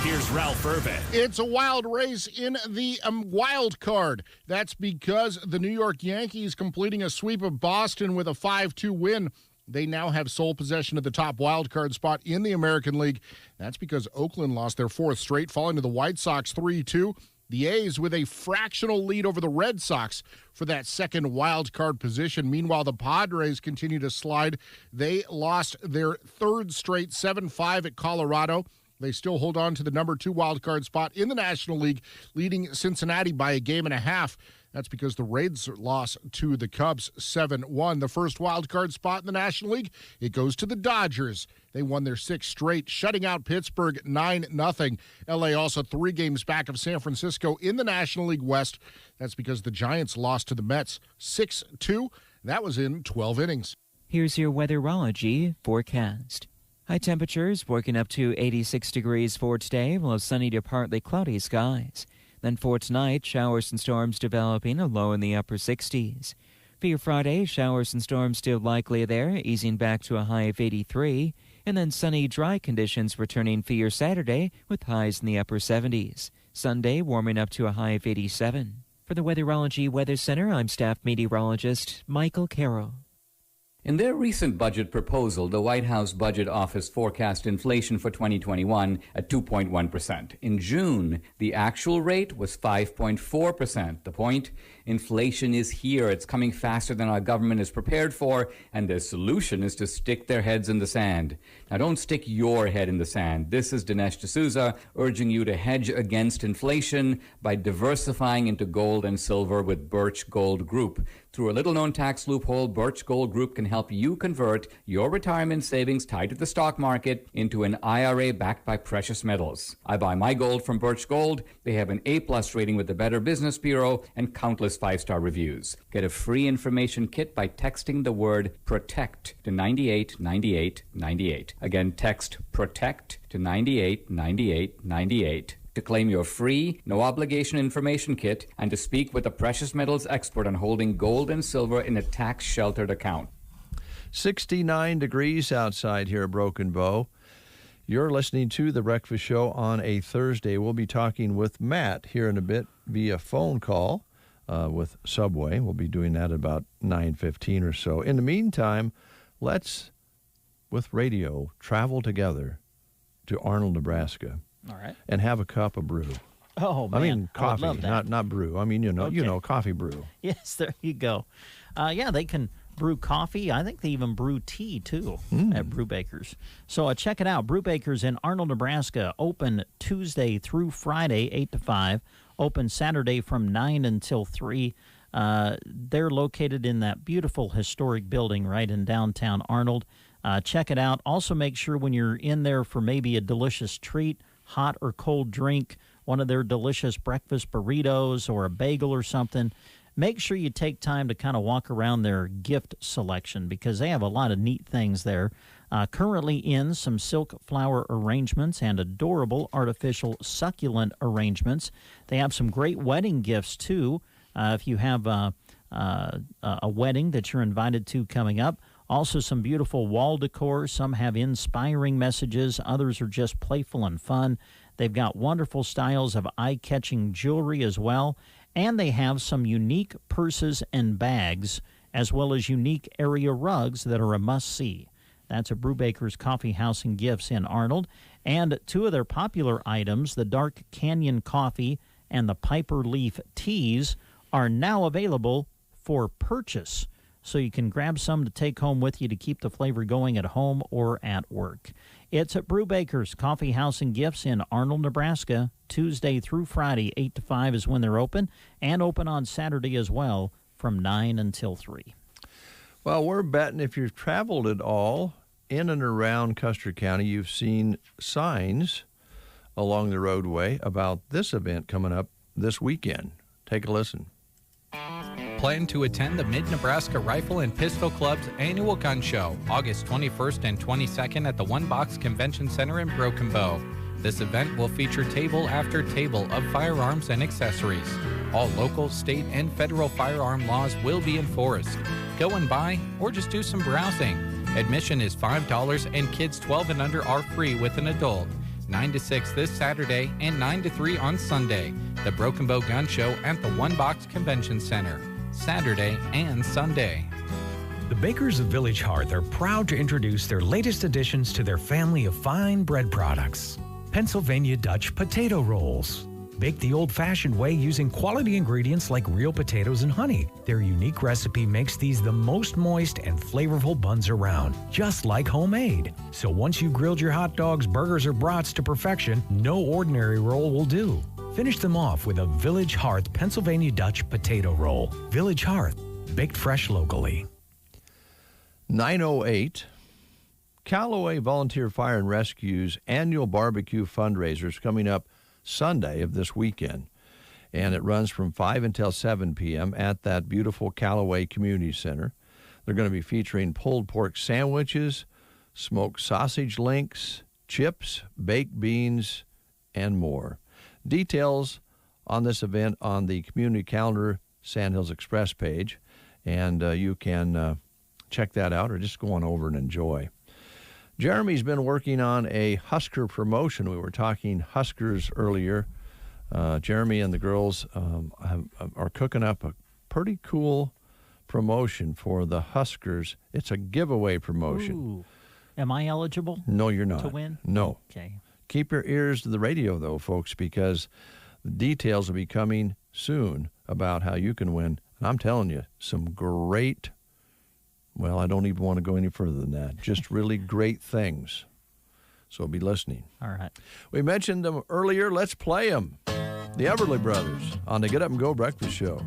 here's Ralph Irvin. It's a wild race in the wild card. That's because the New York Yankees completing a sweep of Boston with a 5-2 win. They now have sole possession of the top wild card spot in the American League. That's because Oakland lost their fourth straight, falling to the White Sox 3-2. The A's with a fractional lead over the Red Sox for that second wild card position. Meanwhile, the Padres continue to slide. They lost their third straight 7-5 at Colorado. They still hold on to the number 2 wild card spot in the National League, leading Cincinnati by a game and a half. That's because the Reds lost to the Cubs 7-1. The first wild card spot in the National League, it goes to the Dodgers. They won their 6th straight, shutting out Pittsburgh 9-0. LA also 3 games back of San Francisco in the National League West. That's because the Giants lost to the Mets 6-2. That was in 12 innings. Here's your weatherology forecast. High temperatures working up to 86 degrees for today, we'll have sunny to partly cloudy skies. Then for tonight, showers and storms developing, a low in the upper 60s. For your Friday, showers and storms still likely there, easing back to a high of 83. And then sunny, dry conditions returning for your Saturday with highs in the upper 70s. Sunday, warming up to a high of 87. For the Weatherology Weather Center, I'm staff meteorologist Michael Carroll. In their recent budget proposal, the White House Budget Office forecast inflation for 2021 at 2.1%. In June, the actual rate was 5.4%. The point? Inflation is here. It's coming faster than our government is prepared for, and the solution is to stick their heads in the sand. Now, don't stick your head in the sand. This is Dinesh D'Souza urging you to hedge against inflation by diversifying into gold and silver with Birch Gold Group. Through a little-known tax loophole, Birch Gold Group can help you convert your retirement savings tied to the stock market into an IRA backed by precious metals. I buy my gold from Birch Gold. They have an A+ rating with the Better Business Bureau and countless 5-star reviews. Get a free information kit by texting the word PROTECT to 989898. Again, text PROTECT to 989898. To claim your free, no-obligation information kit and to speak with a precious metals expert on holding gold and silver in a tax-sheltered account. 69 degrees outside here at Broken Bow. You're listening to The Breakfast Show on a Thursday. We'll be talking with Matt here in a bit via phone call with Subway. We'll be doing that at about 9:15 or so. In the meantime, let's, with radio, travel together to Arnold, Nebraska. All right. And have a cup of brew. Oh, man. I mean coffee, I would love that. not brew. I mean, you know, Okay. coffee brew. Yes, there you go. Yeah, they can brew coffee. I think they even brew tea, too, at Brewbakers. So check it out. Brewbakers in Arnold, Nebraska, open Tuesday through Friday, 8 to 5. Open Saturday from 9 until 3. They're located in that beautiful historic building right in downtown Arnold. Check it out. Also make sure when you're in there for maybe a delicious treat, hot or cold drink, one of their delicious breakfast burritos or a bagel or something, make sure you take time to kind of walk around their gift selection because they have a lot of neat things there. Currently in some silk flower arrangements and adorable artificial succulent arrangements. They have some great wedding gifts, too, if you have a wedding that you're invited to coming up. Also some beautiful wall decor. Some have inspiring messages. Others are just playful and fun. They've got wonderful styles of eye-catching jewelry as well. And they have some unique purses and bags, as well as unique area rugs that are a must-see. That's a Brewbaker's Coffee House and Gifts in Arnold. And 2 of their popular items, the Dark Canyon Coffee and the Piper Leaf Teas, are now available for purchase. So you can grab some to take home with you to keep the flavor going at home or at work. It's at Brewbaker's Coffee House and Gifts in Arnold, Nebraska. Tuesday through Friday, 8 to 5 is when they're open, and open on Saturday as well from 9 until 3. Well, we're betting if you've traveled at all in and around Custer County, you've seen signs along the roadway about this event coming up this weekend. Take a listen. Plan to attend the Mid-Nebraska Rifle and Pistol Club's annual gun show, August 21st and 22nd at the One Box Convention Center in Broken Bow. This event will feature table after table of firearms and accessories. All local, state, and federal firearm laws will be enforced. Go and buy or just do some browsing. Admission is $5 and kids 12 and under are free with an adult. 9 to 6 this Saturday and 9 to 3 on Sunday. The Broken Bow Gun Show at the One Box Convention Center. Saturday and Sunday. The bakers of Village Hearth are proud to introduce their latest additions to their family of fine bread products. Pennsylvania Dutch Potato Rolls. Baked the old-fashioned way using quality ingredients like real potatoes and honey. Their unique recipe makes these the most moist and flavorful buns around, just like homemade. So once you've grilled your hot dogs, burgers, or brats to perfection, no ordinary roll will do. Finish them off with a Village Hearth Pennsylvania Dutch Potato Roll. Village Hearth, baked fresh locally. 9:08. Callaway Volunteer Fire and Rescue's annual barbecue fundraiser is coming up Sunday of this weekend, and it runs from 5 until 7 p.m. at that beautiful Callaway Community Center. They're going to be featuring pulled pork sandwiches, smoked sausage links, chips, baked beans, and more. Details on this event on the community calendar, Sandhills Express page, and you can check that out or just go on over and enjoy. Jeremy's been working on a Husker promotion. We were talking Huskers earlier. Jeremy and the girls are cooking up a pretty cool promotion for the Huskers. It's a giveaway promotion. Ooh. Am I eligible? No, you're not. To win? No. Okay. Keep your ears to the radio, though, folks, because the details will be coming soon about how you can win. And I'm telling you, some great, well, I don't even want to go any further than that. Just really great things. So be listening. All right. We mentioned them earlier. Let's play them. The Everly Brothers on the Get Up and Go Breakfast Show.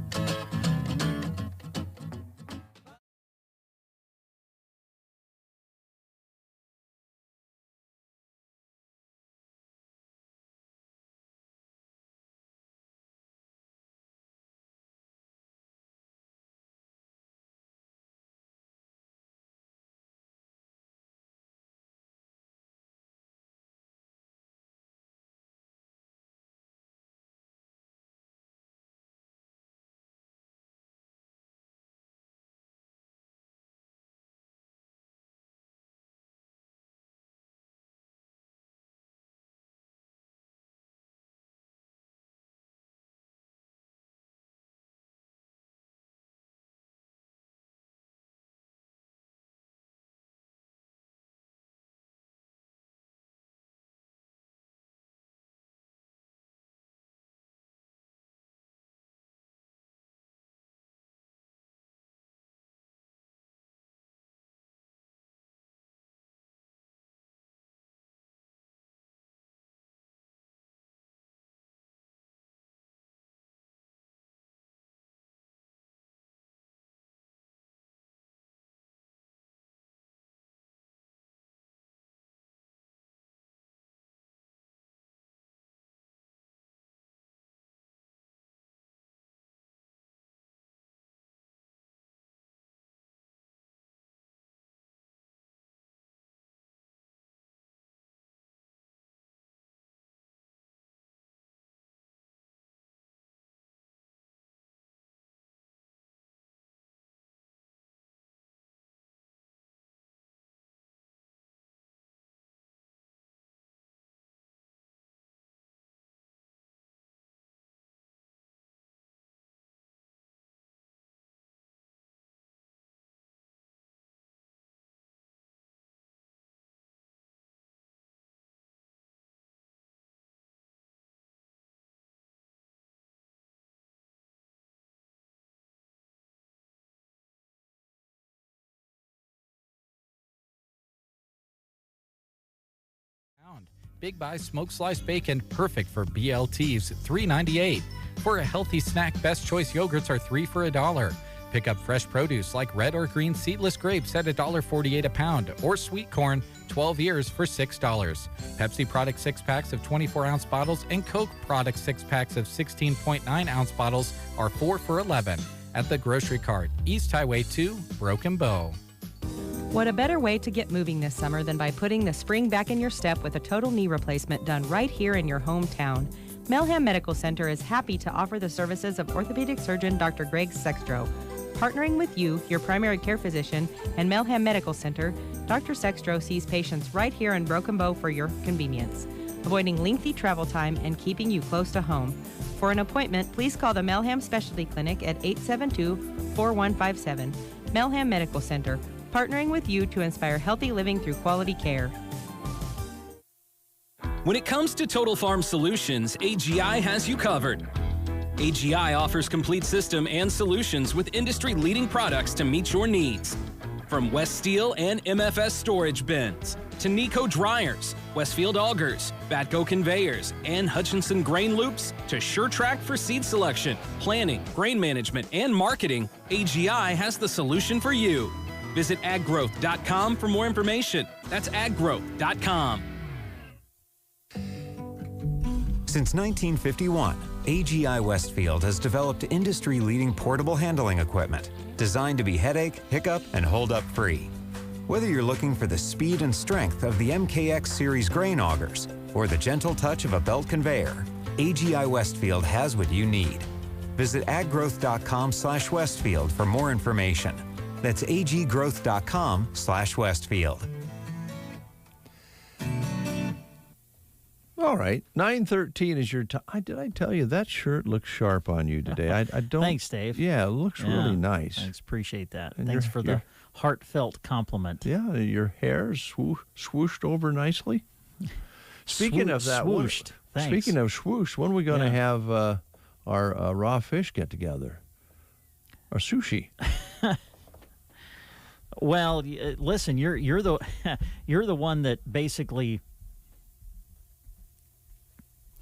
Big Buy smoked sliced bacon, perfect for BLTs, $3.98. For a healthy snack, Best Choice yogurts are 3 for $1. Pick up fresh produce like red or green seedless grapes at $1.48 a pound, or sweet corn, 12 ears for $6. Pepsi product 6-packs of 24-ounce bottles and Coke product 6-packs of 16.9-ounce bottles are 4 for $11 at the Grocery Cart, East Highway 2, Broken Bow. What a better way to get moving this summer than by putting the spring back in your step with a total knee replacement done right here in your hometown. Melham Medical Center is happy to offer the services of orthopedic surgeon Dr. Greg Sextro. Partnering with you, your primary care physician, and Melham Medical Center, Dr. Sextro sees patients right here in Broken Bow for your convenience, avoiding lengthy travel time and keeping you close to home. For an appointment, please call the Melham Specialty Clinic at 872-4157. Melham Medical Center, partnering with you to inspire healthy living through quality care. When it comes to Total Farm Solutions, AGI has you covered. AGI offers complete system and solutions with industry-leading products to meet your needs. From West Steel and MFS storage bins, to Nico dryers, Westfield augers, Batco conveyors, and Hutchinson grain loops, to SureTrack for seed selection, planning, grain management, and marketing, AGI has the solution for you. Visit aggrowth.com for more information. That's aggrowth.com. Since 1951, AGI Westfield has developed industry-leading portable handling equipment designed to be headache, hiccup, and hold-up free. Whether you're looking for the speed and strength of the MKX series grain augers or the gentle touch of a belt conveyor, AGI Westfield has what you need. Visit aggrowth.com/Westfield for more information. That's aggrowth.com/Westfield. All right, 9:13 is your time. Did I tell you that shirt looks sharp on you today? I don't. Thanks, Dave. Yeah, it looks really nice. Thanks, appreciate that. And Thanks for the heartfelt compliment. Yeah, your hair's swooshed over nicely. Speaking of that, swooshed. Thanks. Speaking of swoosh, when are we going to have our raw fish get together? Or sushi? Well, listen, you're the you're the one that basically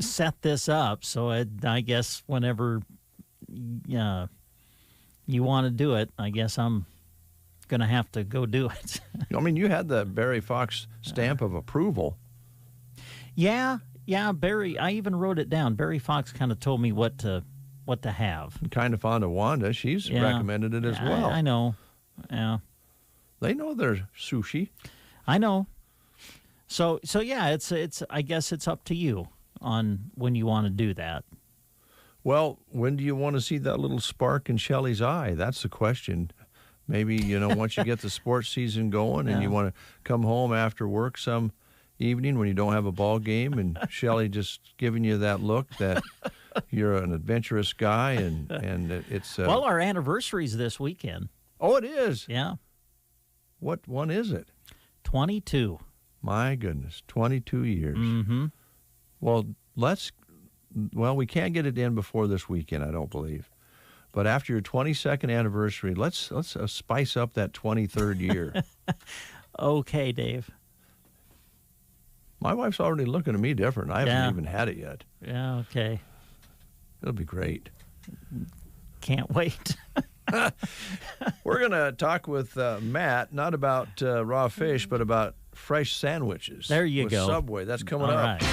set this up, so I guess whenever you want to do it, I guess I'm going to have to go do it. I mean, you had the Barry Fox stamp of approval. Yeah, Barry, I even wrote it down. Barry Fox kind of told me what to have. I'm kind of fond of Wanda. She's recommended it as well. I know. Yeah. They know their sushi. I know. So yeah, it's I guess it's up to you on when you want to do that. Well, when do you want to see that little spark in Shelley's eye? That's the question. Maybe, once you get the sports season going and you want to come home after work some evening when you don't have a ball game and Shelley just giving you that look that you're an adventurous guy and it's... well, our anniversary's this weekend. Oh, it is? Yeah. What one is it? 22. My goodness, 22 years. Mm-hmm. Well, we can't get it in before this weekend, I don't believe. But after your 22nd anniversary, let's spice up that 23rd year. Okay, Dave. My wife's already looking at me different. I haven't even had it yet. Yeah, okay. It'll be great. Can't wait. We're going to talk with Matt, not about raw fish, but about fresh sandwiches. There you with go. Subway. That's coming All up. Right.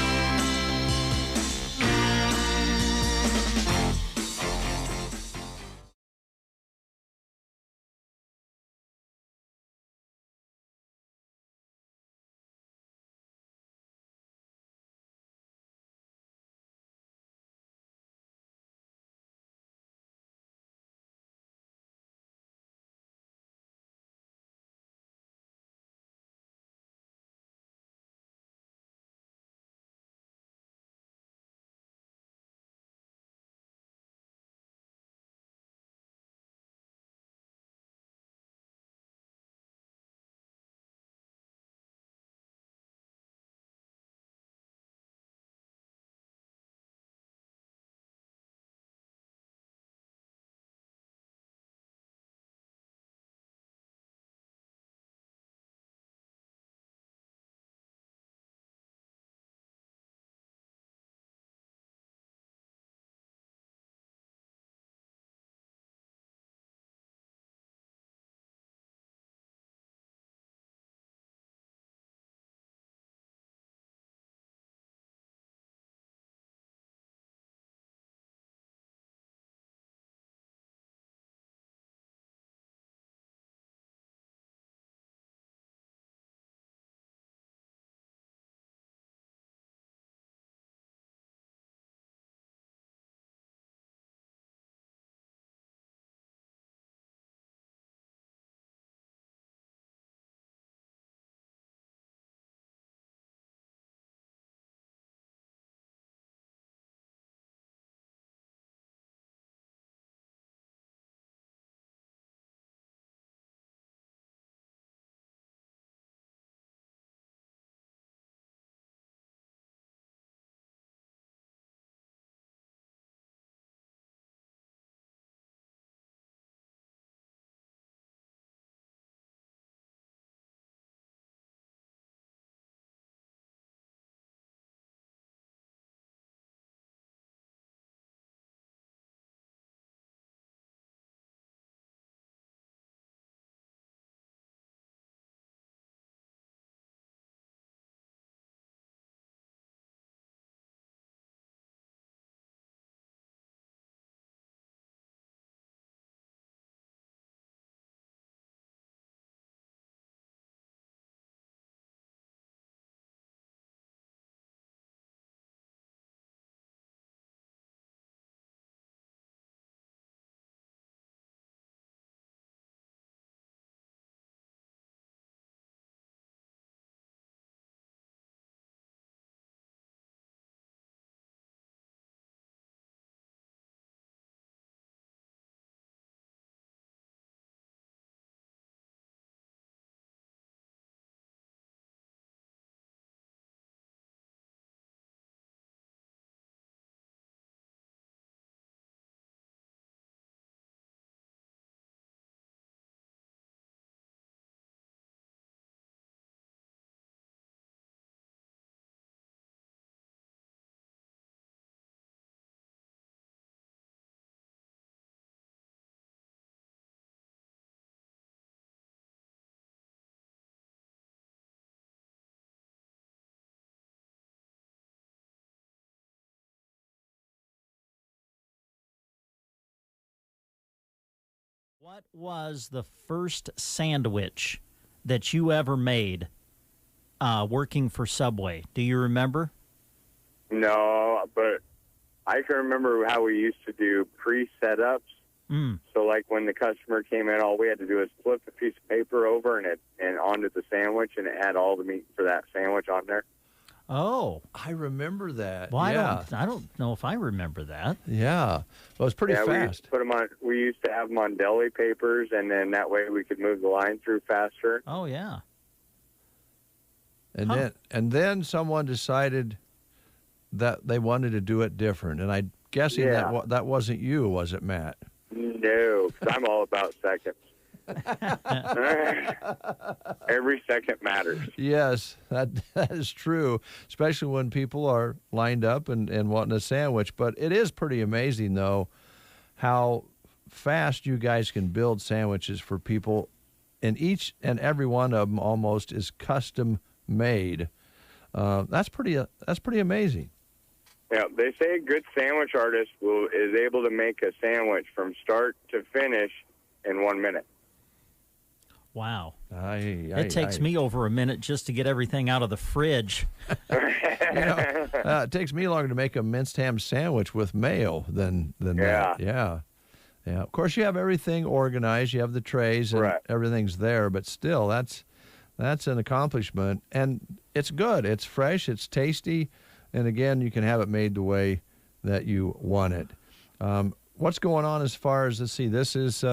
What was the first sandwich that you ever made working for Subway? Do you remember? No, but I can remember how we used to do pre-setups. So, like, when the customer came in, all we had to do is flip a piece of paper over and onto the sandwich, and it had all the meat for that sandwich on there. Oh, I remember that. Well, yeah. I don't know if I remember that. Yeah. Well, it was pretty We used fast. to put them on. We used to have them on deli papers, and then that way we could move the line through faster. Oh, yeah. And then someone decided that they wanted to do it different. And I'm guessing that wasn't you, was it, Matt? No, 'cause I'm all about seconds. Every second matters. Yes, that is true, especially when people are lined up and wanting a sandwich. But it is pretty amazing, though, how fast you guys can build sandwiches for people, and each and every one of them almost is custom made. That's pretty amazing. Yeah, they say a good sandwich artist is able to make a sandwich from start to finish in 1 minute. Wow. It takes me over a minute just to get everything out of the fridge. It takes me longer to make a minced ham sandwich with mayo than that. Yeah. Of course, you have everything organized. You have the trays and everything's there. But still, that's an accomplishment. And it's good. It's fresh. It's tasty. And again, you can have it made the way that you want it. What's going on as far as, let's see, this is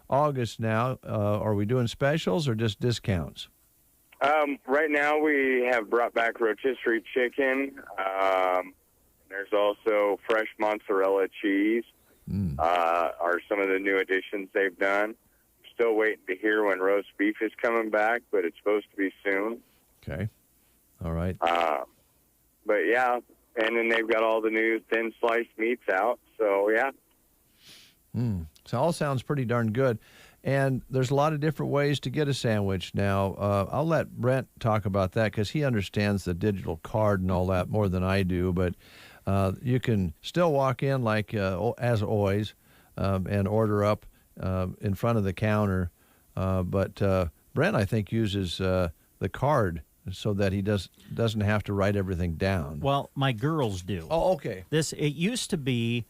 August now. Are we doing specials or just discounts? Right now we have brought back rotisserie chicken. There's also fresh mozzarella cheese. Are some of the new additions they've done. Still waiting to hear when roast beef is coming back, but it's supposed to be soon. Okay. All right. But yeah, and then they've got all the new thin sliced meats out. So yeah. So all sounds pretty darn good. And there's a lot of different ways to get a sandwich now. I'll let Brent talk about that because he understands the digital card and all that more than I do. But you can still walk in like as always and order up in front of the counter. But Brent, I think, uses the card so that he doesn't have to write everything down. Well, my girls do. Oh, okay. It used to be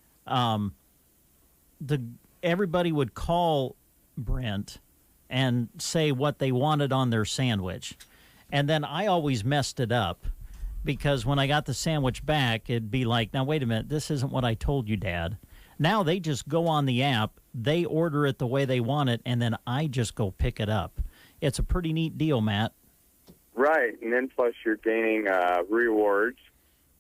everybody would call Brent and say what they wanted on their sandwich. And then I always messed it up because when I got the sandwich back, it'd be like, now, wait a minute, this isn't what I told you, Dad. Now they just go on the app, they order it the way they want it, and then I just go pick it up. It's a pretty neat deal, Matt. Right, and then plus you're gaining rewards.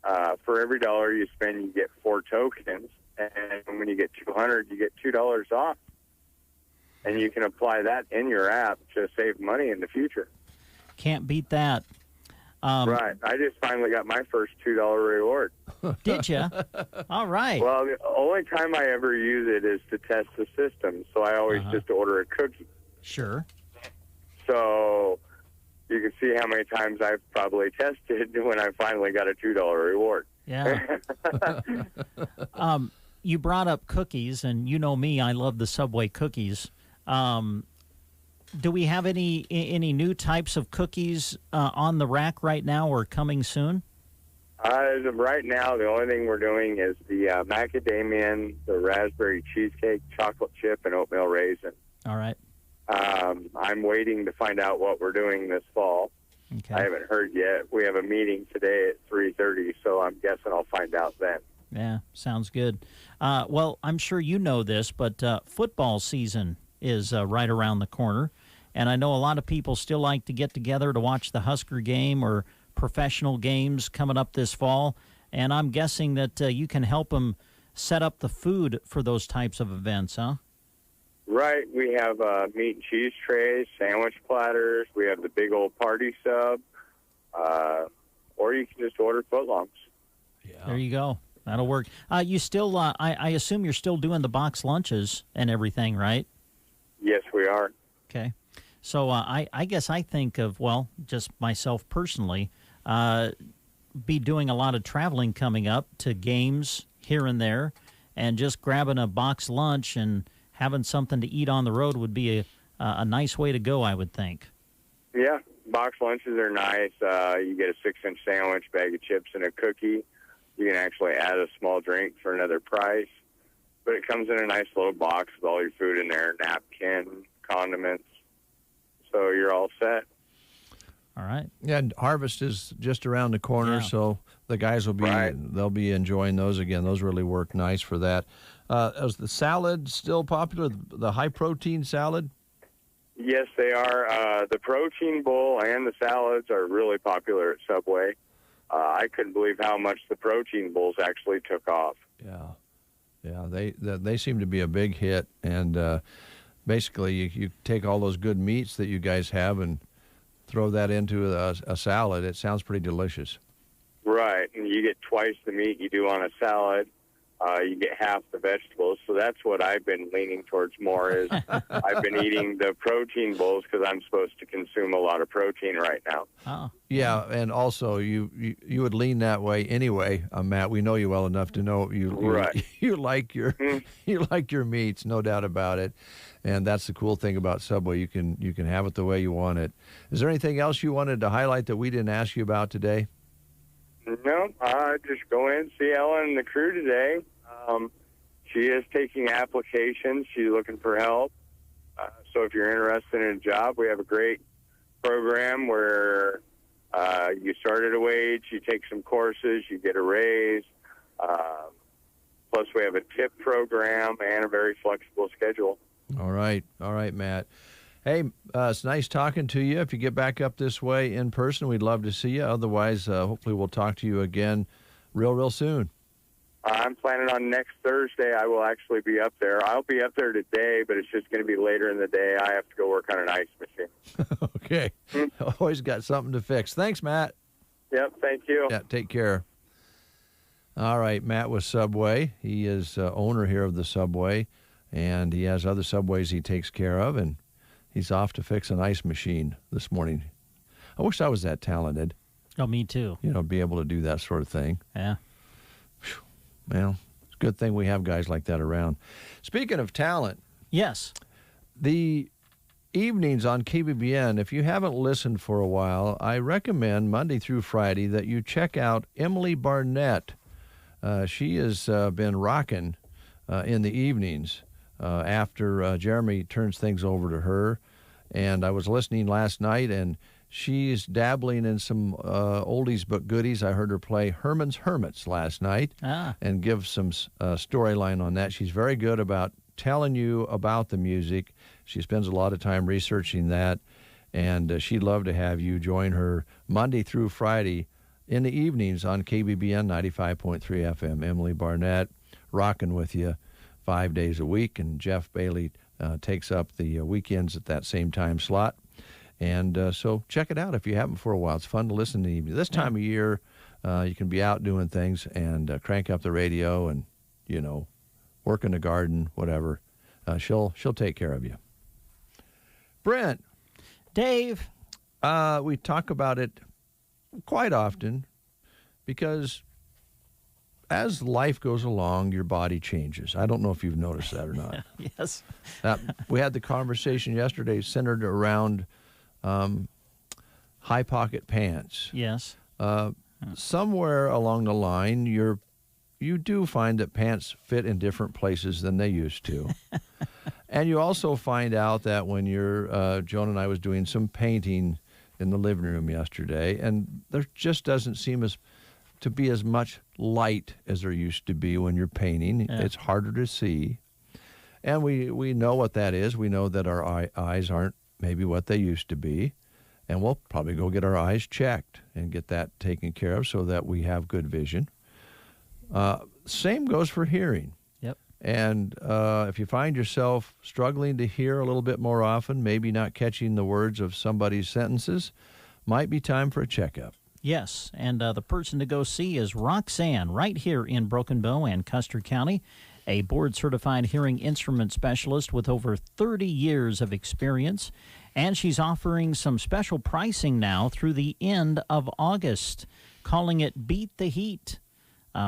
For every $1 you spend, you get 4 tokens. And when you get 200, you get $2 off. And you can apply that in your app to save money in the future. Can't beat that. Right. I just finally got my first $2 reward. Did you? All right. Well, the only time I ever use it is to test the system. So I always just order a cookie. Sure. So you can see how many times I've probably tested when I finally got a $2 reward. Yeah. You brought up cookies, and you know me, I love the Subway cookies. Do we have any new types of cookies on the rack right now or coming soon? As of right now, the only thing we're doing is the macadamia, the raspberry cheesecake, chocolate chip, and oatmeal raisin. All right. I'm waiting to find out what we're doing this fall. Okay. I haven't heard yet. We have a meeting today at 3:30, so I'm guessing I'll find out then. Yeah, sounds good. Well, I'm sure you know this, but football season is right around the corner. And I know a lot of people still like to get together to watch the Husker game or professional games coming up this fall. And I'm guessing that you can help them set up the food for those types of events, huh? Right. We have meat and cheese trays, sandwich platters. We have the big old party sub. Or you can just order footlongs. Yeah. There you go. That'll work. You still, I assume you're still doing the box lunches and everything, right? Yes, we are. Okay. So I guess I think of, well, just myself personally, be doing a lot of traveling coming up to games here and there and just grabbing a box lunch and having something to eat on the road would be a nice way to go, I would think. Yeah, box lunches are nice. You get a 6-inch sandwich, bag of chips, and a cookie. You can actually add a small drink for another price. But it comes in a nice little box with all your food in there, napkin, condiments. So you're all set. All right. Yeah, and harvest is just around the corner, so the guys will be they'll be enjoying those again. Those really work nice for that. Is the salad still popular? The high protein salad? Yes, they are. The protein bowl and the salads are really popular at Subway. I couldn't believe how much the protein bowls actually took off. Yeah, they seem to be a big hit, and basically you take all those good meats that you guys have and throw that into a salad. It sounds pretty delicious. Right, and you get twice the meat you do on a salad. You get half the vegetables, so that's what I've been leaning towards more is I've been eating the protein bowls because I'm supposed to consume a lot of protein right now. Oh. Yeah, and also you would lean that way anyway, Matt. We know you well enough to know you like your you like your meats, no doubt about it. And that's the cool thing about Subway. You can have it the way you want it. Is there anything else you wanted to highlight that we didn't ask you about today? No, just go in, see Ellen and the crew today. She is taking applications. She's looking for help. So if you're interested in a job, we have a great program where you start at a wage, you take some courses, you get a raise. Plus, we have a tip program and a very flexible schedule. All right, Matt. Hey, it's nice talking to you. If you get back up this way in person, we'd love to see you. Otherwise, hopefully we'll talk to you again real soon. I'm planning on next Thursday. I will actually be up there. I'll be up there today, but it's just going to be later in the day. I have to go work on an ice machine. Okay. Always got something to fix. Thanks, Matt. Yep, thank you. Yeah, take care. All right, Matt with Subway. He is owner here of the Subway, and he has other Subways he takes care of, and he's off to fix an ice machine this morning. I wish I was that talented. Oh, me too. Be able to do that sort of thing. Yeah. Well, it's a good thing we have guys like that around. Speaking of talent. Yes. The evenings on KBBN, if you haven't listened for a while, I recommend Monday through Friday that you check out Emily Barnett. She has been rocking in the evenings after Jeremy turns things over to her. And I was listening last night, and she's dabbling in some oldies but goodies. I heard her play Herman's Hermits last night and give some storyline on that. She's very good about telling you about the music. She spends a lot of time researching that, and she'd love to have you join her Monday through Friday in the evenings on KBBN 95.3 FM. Emily Barnett rocking with you 5 days a week, and Jeff Bailey takes up the weekends at that same time slot. And so check it out if you haven't for a while. It's fun to listen to the evening. This time of year, you can be out doing things and crank up the radio and, work in the garden, whatever. She'll take care of you. Brent. Dave. We talk about it quite often because as life goes along, your body changes. I don't know if you've noticed that or not. Yes. We had the conversation yesterday centered around high pocket pants. Yes. Somewhere along the line, you do find that pants fit in different places than they used to. And you also find out that when Joan and I was doing some painting in the living room yesterday, and there just doesn't seem to be as much light as there used to be when you're painting. Yeah. It's harder to see. And we know what that is. We know that our eyes aren't maybe what they used to be. And we'll probably go get our eyes checked and get that taken care of so that we have good vision. Same goes for hearing. Yep. And if you find yourself struggling to hear a little bit more often, maybe not catching the words of somebody's sentences, might be time for a checkup. Yes, and the person to go see is Roxanne, right here in Broken Bow and Custer County, a board-certified hearing instrument specialist with over 30 years of experience, and she's offering some special pricing now through the end of August, calling it Beat the Heat.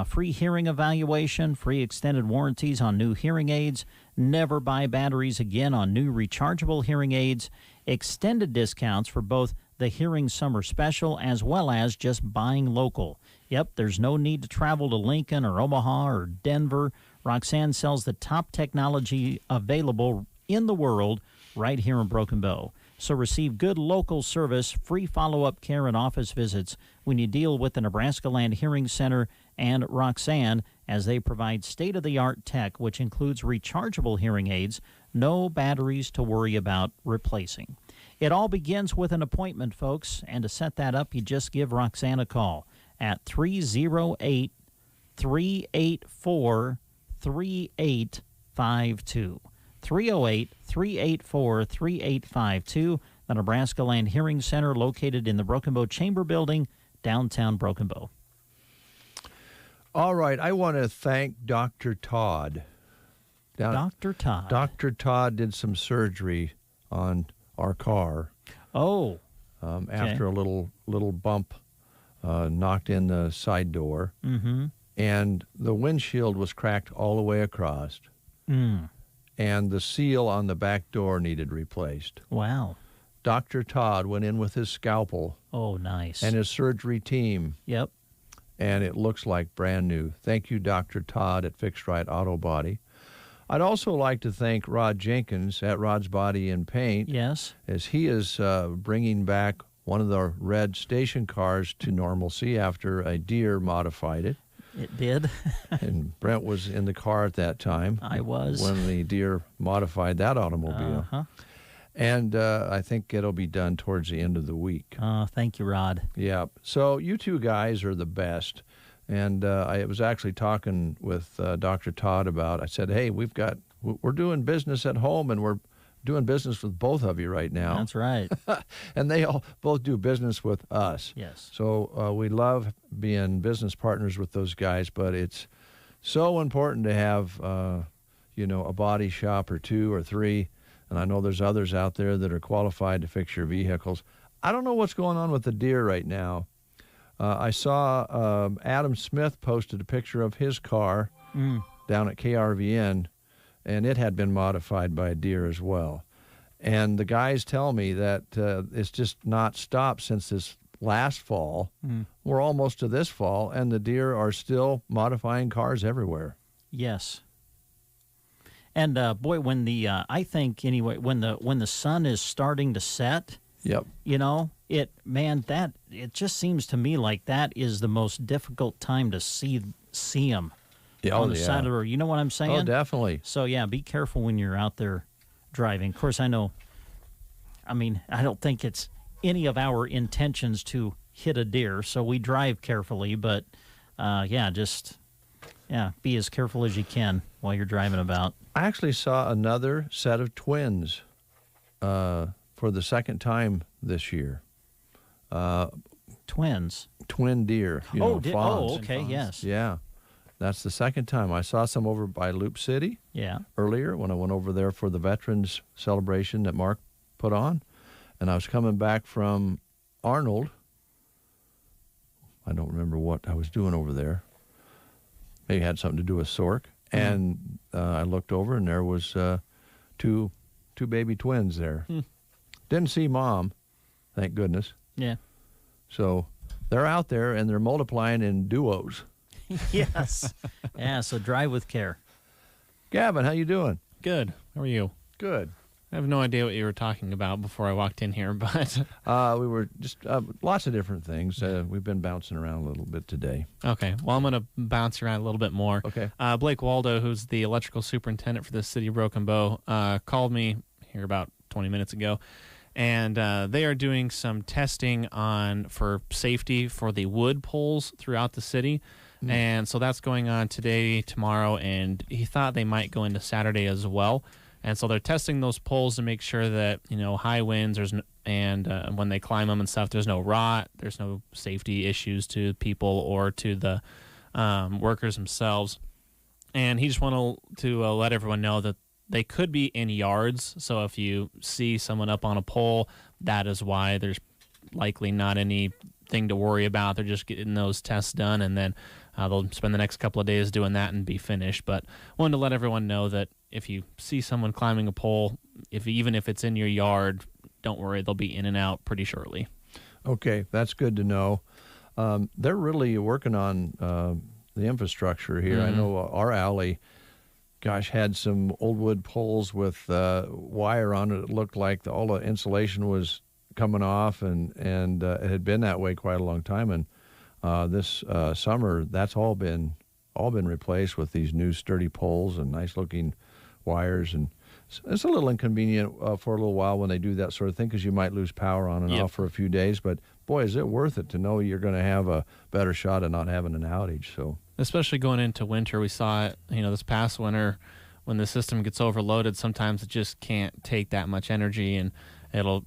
Free hearing evaluation, free extended warranties on new hearing aids, never buy batteries again on new rechargeable hearing aids, extended discounts for both the Hearing Summer Special as well as just buying local. Yep, there's no need to travel to Lincoln or Omaha or Denver. Roxanne sells the top technology available in the world right here in Broken Bow. So receive good local service, free follow-up care and office visits when you deal with the Nebraska Land Hearing Center and Roxanne, as they provide state-of-the-art tech, which includes rechargeable hearing aids, no batteries to worry about replacing. It all begins with an appointment, folks, and to set that up, you just give Roxanne a call at 308-384-3852. 308-384-3852, the Nebraska Land Hearing Center located in the Broken Bow Chamber Building, downtown Broken Bow. All right, I want to thank Dr. Todd. Dr. Todd. Dr. Todd did some surgery on our car. Oh. After a little bump knocked in the side door. Mm-hmm. And the windshield was cracked all the way across. Mm. And the seal on the back door needed replaced. Wow. Dr. Todd went in with his scalpel. Oh, nice. And his surgery team. Yep. And it looks like brand new. Thank you, Dr. Todd at Fixed Right Auto Body. I'd also like to thank Rod Jenkins at Rod's Body and Paint. Yes. As he is bringing back one of the red station cars to normalcy after a deer modified it. It did. And Brent was in the car at that time. I was. When the deer modified that automobile. Uh-huh. And I think it'll be done towards the end of the week. Thank you, Rod. Yeah. So you two guys are the best. And I was actually talking with Dr. Todd about, I said, hey, we're doing business at home, and we're doing business with both of you right now. That's right. And they all both do business with us. Yes. So we love being business partners with those guys, but it's so important to have, a body shop or two or three. And I know there's others out there that are qualified to fix your vehicles. I don't know what's going on with the deer right now. I saw Adam Smith posted a picture of his car down at KRVN, and it had been modified by a deer as well. And the guys tell me that it's just not stopped since this last fall. We're almost to this fall, and the deer are still modifying cars everywhere. Yes. And boy, when the I think anyway, when the sun is starting to set, yep. It just seems to me like that is the most difficult time to see them on the side of the road. You know what I'm saying? Oh, definitely. So yeah, be careful when you're out there driving. Of course, I don't think it's any of our intentions to hit a deer, so we drive carefully. But be as careful as you can while you're driving about. I actually saw another set of twins for the second time this year. Twins? Twin deer. Fawns. Oh, okay, yes. Yeah. That's the second time. I saw some over by Loop City earlier when I went over there for the Veterans celebration that Mark put on. And I was coming back from Arnold. I don't remember what I was doing over there. Maybe it had something to do with Sork. And I looked over, and there was two baby twins there. Didn't see Mom, thank goodness. Yeah. So they're out there, and they're multiplying in duos. Yes. Yeah, so drive with care. Gavin, how you doing? Good. How are you? Good. I have no idea what you were talking about before I walked in here, but... we were just lots of different things. We've been bouncing around a little bit today. Okay. Well, I'm going to bounce around a little bit more. Okay. Blake Waldo, who's the electrical superintendent for the city of Broken Bow, called me here about 20 minutes ago, and they are doing some testing for safety for the wood poles throughout the city. And so that's going on today, tomorrow, and he thought they might go into Saturday as well. And so they're testing those poles to make sure that, high winds and when they climb them and stuff, there's no rot, there's no safety issues to people or to the workers themselves. And he just wanted to let everyone know that they could be in yards. So if you see someone up on a pole, that is why there's likely not anything to worry about. They're just getting those tests done. And then They'll spend the next couple of days doing that and be finished. But wanted to let everyone know that if you see someone climbing a pole, even if it's in your yard, don't worry, they'll be in and out pretty shortly. Okay, that's good to know. They're really working on the infrastructure here. I know our alley, had some old wood poles with wire on it. It looked like all the insulation was coming off, and it had been that way quite a long time. And this summer, that's all been replaced with these new sturdy poles and nice looking wires. And it's a little inconvenient for a little while when they do that sort of thing, because you might lose power on and off for a few days. But boy, is it worth it to know you're going to have a better shot at not having an outage. So, especially going into winter, we saw it, this past winter, when the system gets overloaded, sometimes it just can't take that much energy, and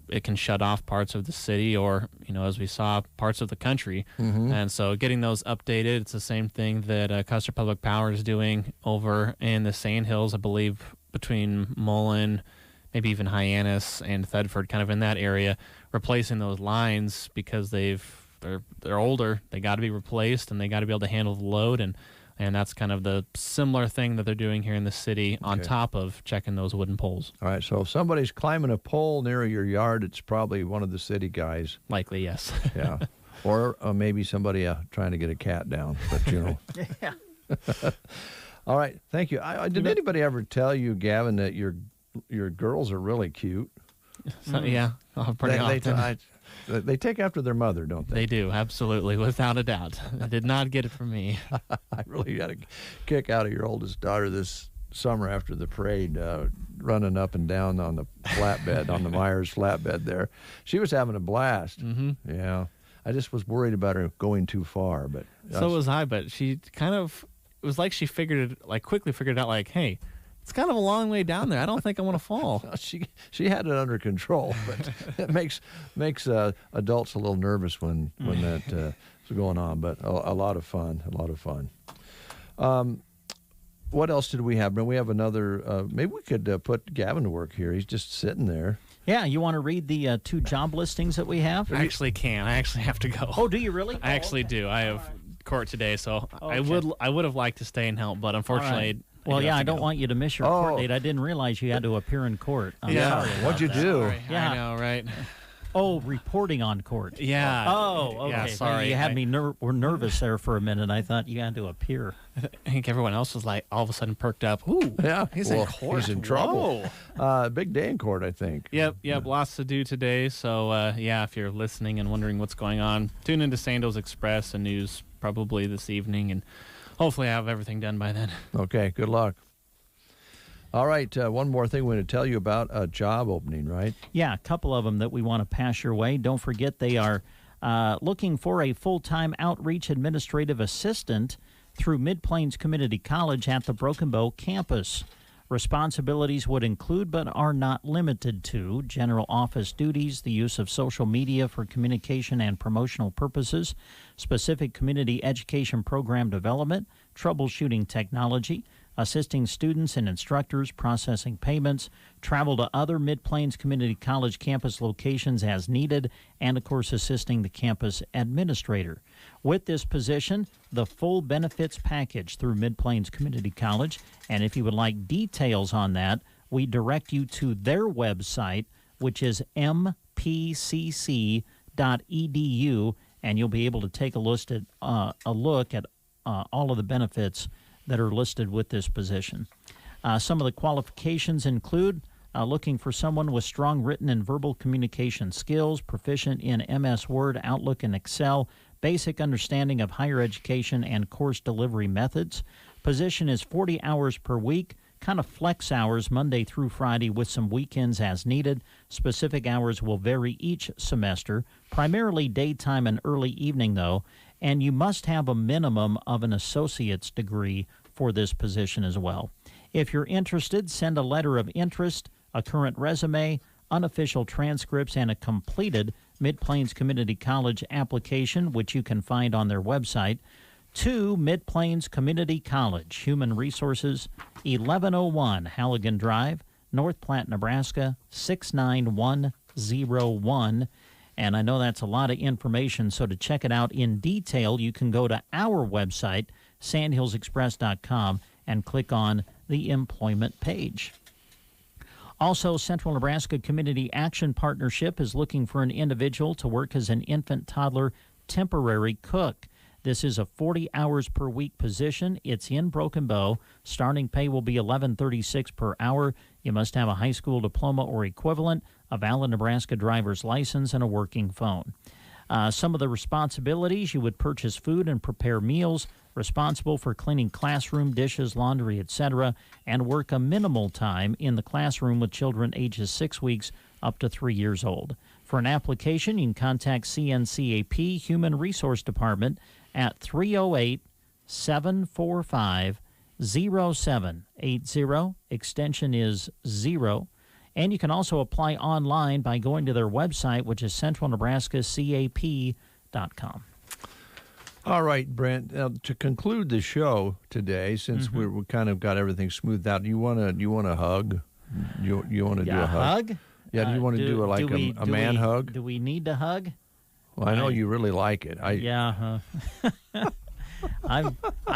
it can shut off parts of the city, or as we saw, parts of the country. And so getting those updated, it's the same thing that Custer Public Power is doing over in the Sandhills, I believe, between Mullen, maybe even Hyannis and Thedford, kind of in that area, replacing those lines because they're older. They got to be replaced, and they got to be able to handle the load, and that's kind of the similar thing that they're doing here in the city, on top of checking those wooden poles. All right, so if somebody's climbing a pole near your yard, it's probably one of the city guys. Likely, yes. Yeah, or maybe somebody trying to get a cat down, but Yeah. All right, thank you. Did anybody ever tell you, Gavin, that your girls are really cute? Yeah, pretty often. They take after their mother, don't they? They do, absolutely, without a doubt. I did not get it from me. I really got a kick out of your oldest daughter this summer after the parade, running up and down on the flatbed, on the Myers flatbed there. She was having a blast. Yeah. I just was worried about her going too far. But so was I, but she it was like she quickly figured out, hey, it's kind of a long way down there. I don't think I want to fall. She had it under control, but it makes adults a little nervous when that is going on. But a lot of fun, what else did we have? We have another. Maybe we could put Gavin to work here. He's just sitting there. Yeah, you want to read the 2 job listings that we have? I actually can. I actually have to go. Oh, do you really? I actually do. I have court today, so I would have liked to stay and help, but unfortunately. Well, I don't want you to miss your court date. I didn't realize you had to appear in court. Sorry. What'd you do? Sorry. Yeah. I know, right? Oh, reporting on court. Yeah. Oh, okay. Yeah, sorry. You had me we're nervous there for a minute. I thought you had to appear. I think everyone else was all of a sudden perked up. Ooh, yeah. He's in court. He's in trouble. Big day in court, I think. Yep. Lots to do today. So, if you're listening and wondering what's going on, tune into Sandals Express and News probably this evening, and hopefully I have everything done by then. Okay. Good luck. All right, one more thing we're going to tell you about a job opening, right? Yeah, a couple of them that we want to pass your way. Don't forget they are looking for a full-time outreach administrative assistant through Mid-Plains Community College at the Broken Bow campus. Responsibilities would include, but are not limited to, general office duties, the use of social media for communication and promotional purposes, specific community education program development, troubleshooting technology, assisting students and instructors processing payments, travel to other Mid-Plains Community College campus locations as needed, and, of course, assisting the campus administrator. With this position, the full benefits package through Mid-Plains Community College, and if you would like details on that, we direct you to their website, which is mpcc.edu, and you'll be able to take a look at all of the benefits that are listed with this position. Some of the qualifications include looking for someone with strong written and verbal communication skills, proficient in MS Word, Outlook, and Excel, basic understanding of higher education and course delivery methods. Position is 40 hours per week, kind of flex hours Monday through Friday with some weekends as needed. Specific hours will vary each semester, primarily daytime and early evening though, and you must have a minimum of an associate's degree for this position as well. If you're interested, send a letter of interest, a current resume, unofficial transcripts, and a completed Mid-Plains Community College application, which you can find on their website, to Mid-Plains Community College, Human Resources, 1101 Halligan Drive, North Platte, Nebraska, 69101. And I know that's a lot of information, so to check it out in detail, you can go to our website, sandhillsexpress.com, and click on the employment page. Also, Central Nebraska Community Action Partnership is looking for an individual to work as an infant-toddler temporary cook. This is a 40 hours per week position. It's in Broken Bow. Starting pay will be $11.36 per hour. You must have a high school diploma or equivalent, a valid Nebraska driver's license, and a working phone. Some of the responsibilities: you would purchase food and prepare meals, responsible for cleaning classroom dishes, laundry, etc., and work a minimal time in the classroom with children ages 6 weeks up to 3 years old. For an application, you can contact CNCAP Human Resource Department at 308-745-0780. Extension is 0. And you can also apply online by going to their website, which is centralnebraskacap.com. All right, Brent. To conclude the show today, since we kind of got everything smoothed out, you want a hug? You want to do a hug? Yeah. Do you want to do a man hug? Do we need to hug? Well, I know you really like it. I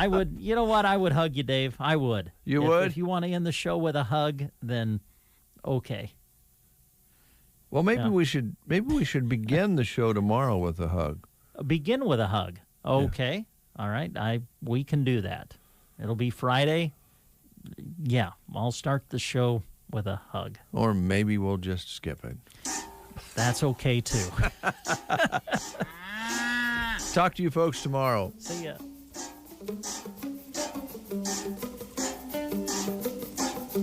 would. You know what? I would hug you, Dave. I would. You would? If you want to end the show with a hug, then okay. Well, maybe we should begin the show tomorrow with a hug. Begin with a hug. Okay. Yeah. All right. We can do that. It'll be Friday. Yeah, I'll start the show with a hug. Or maybe we'll just skip it. That's okay too. Talk to you folks tomorrow. See ya.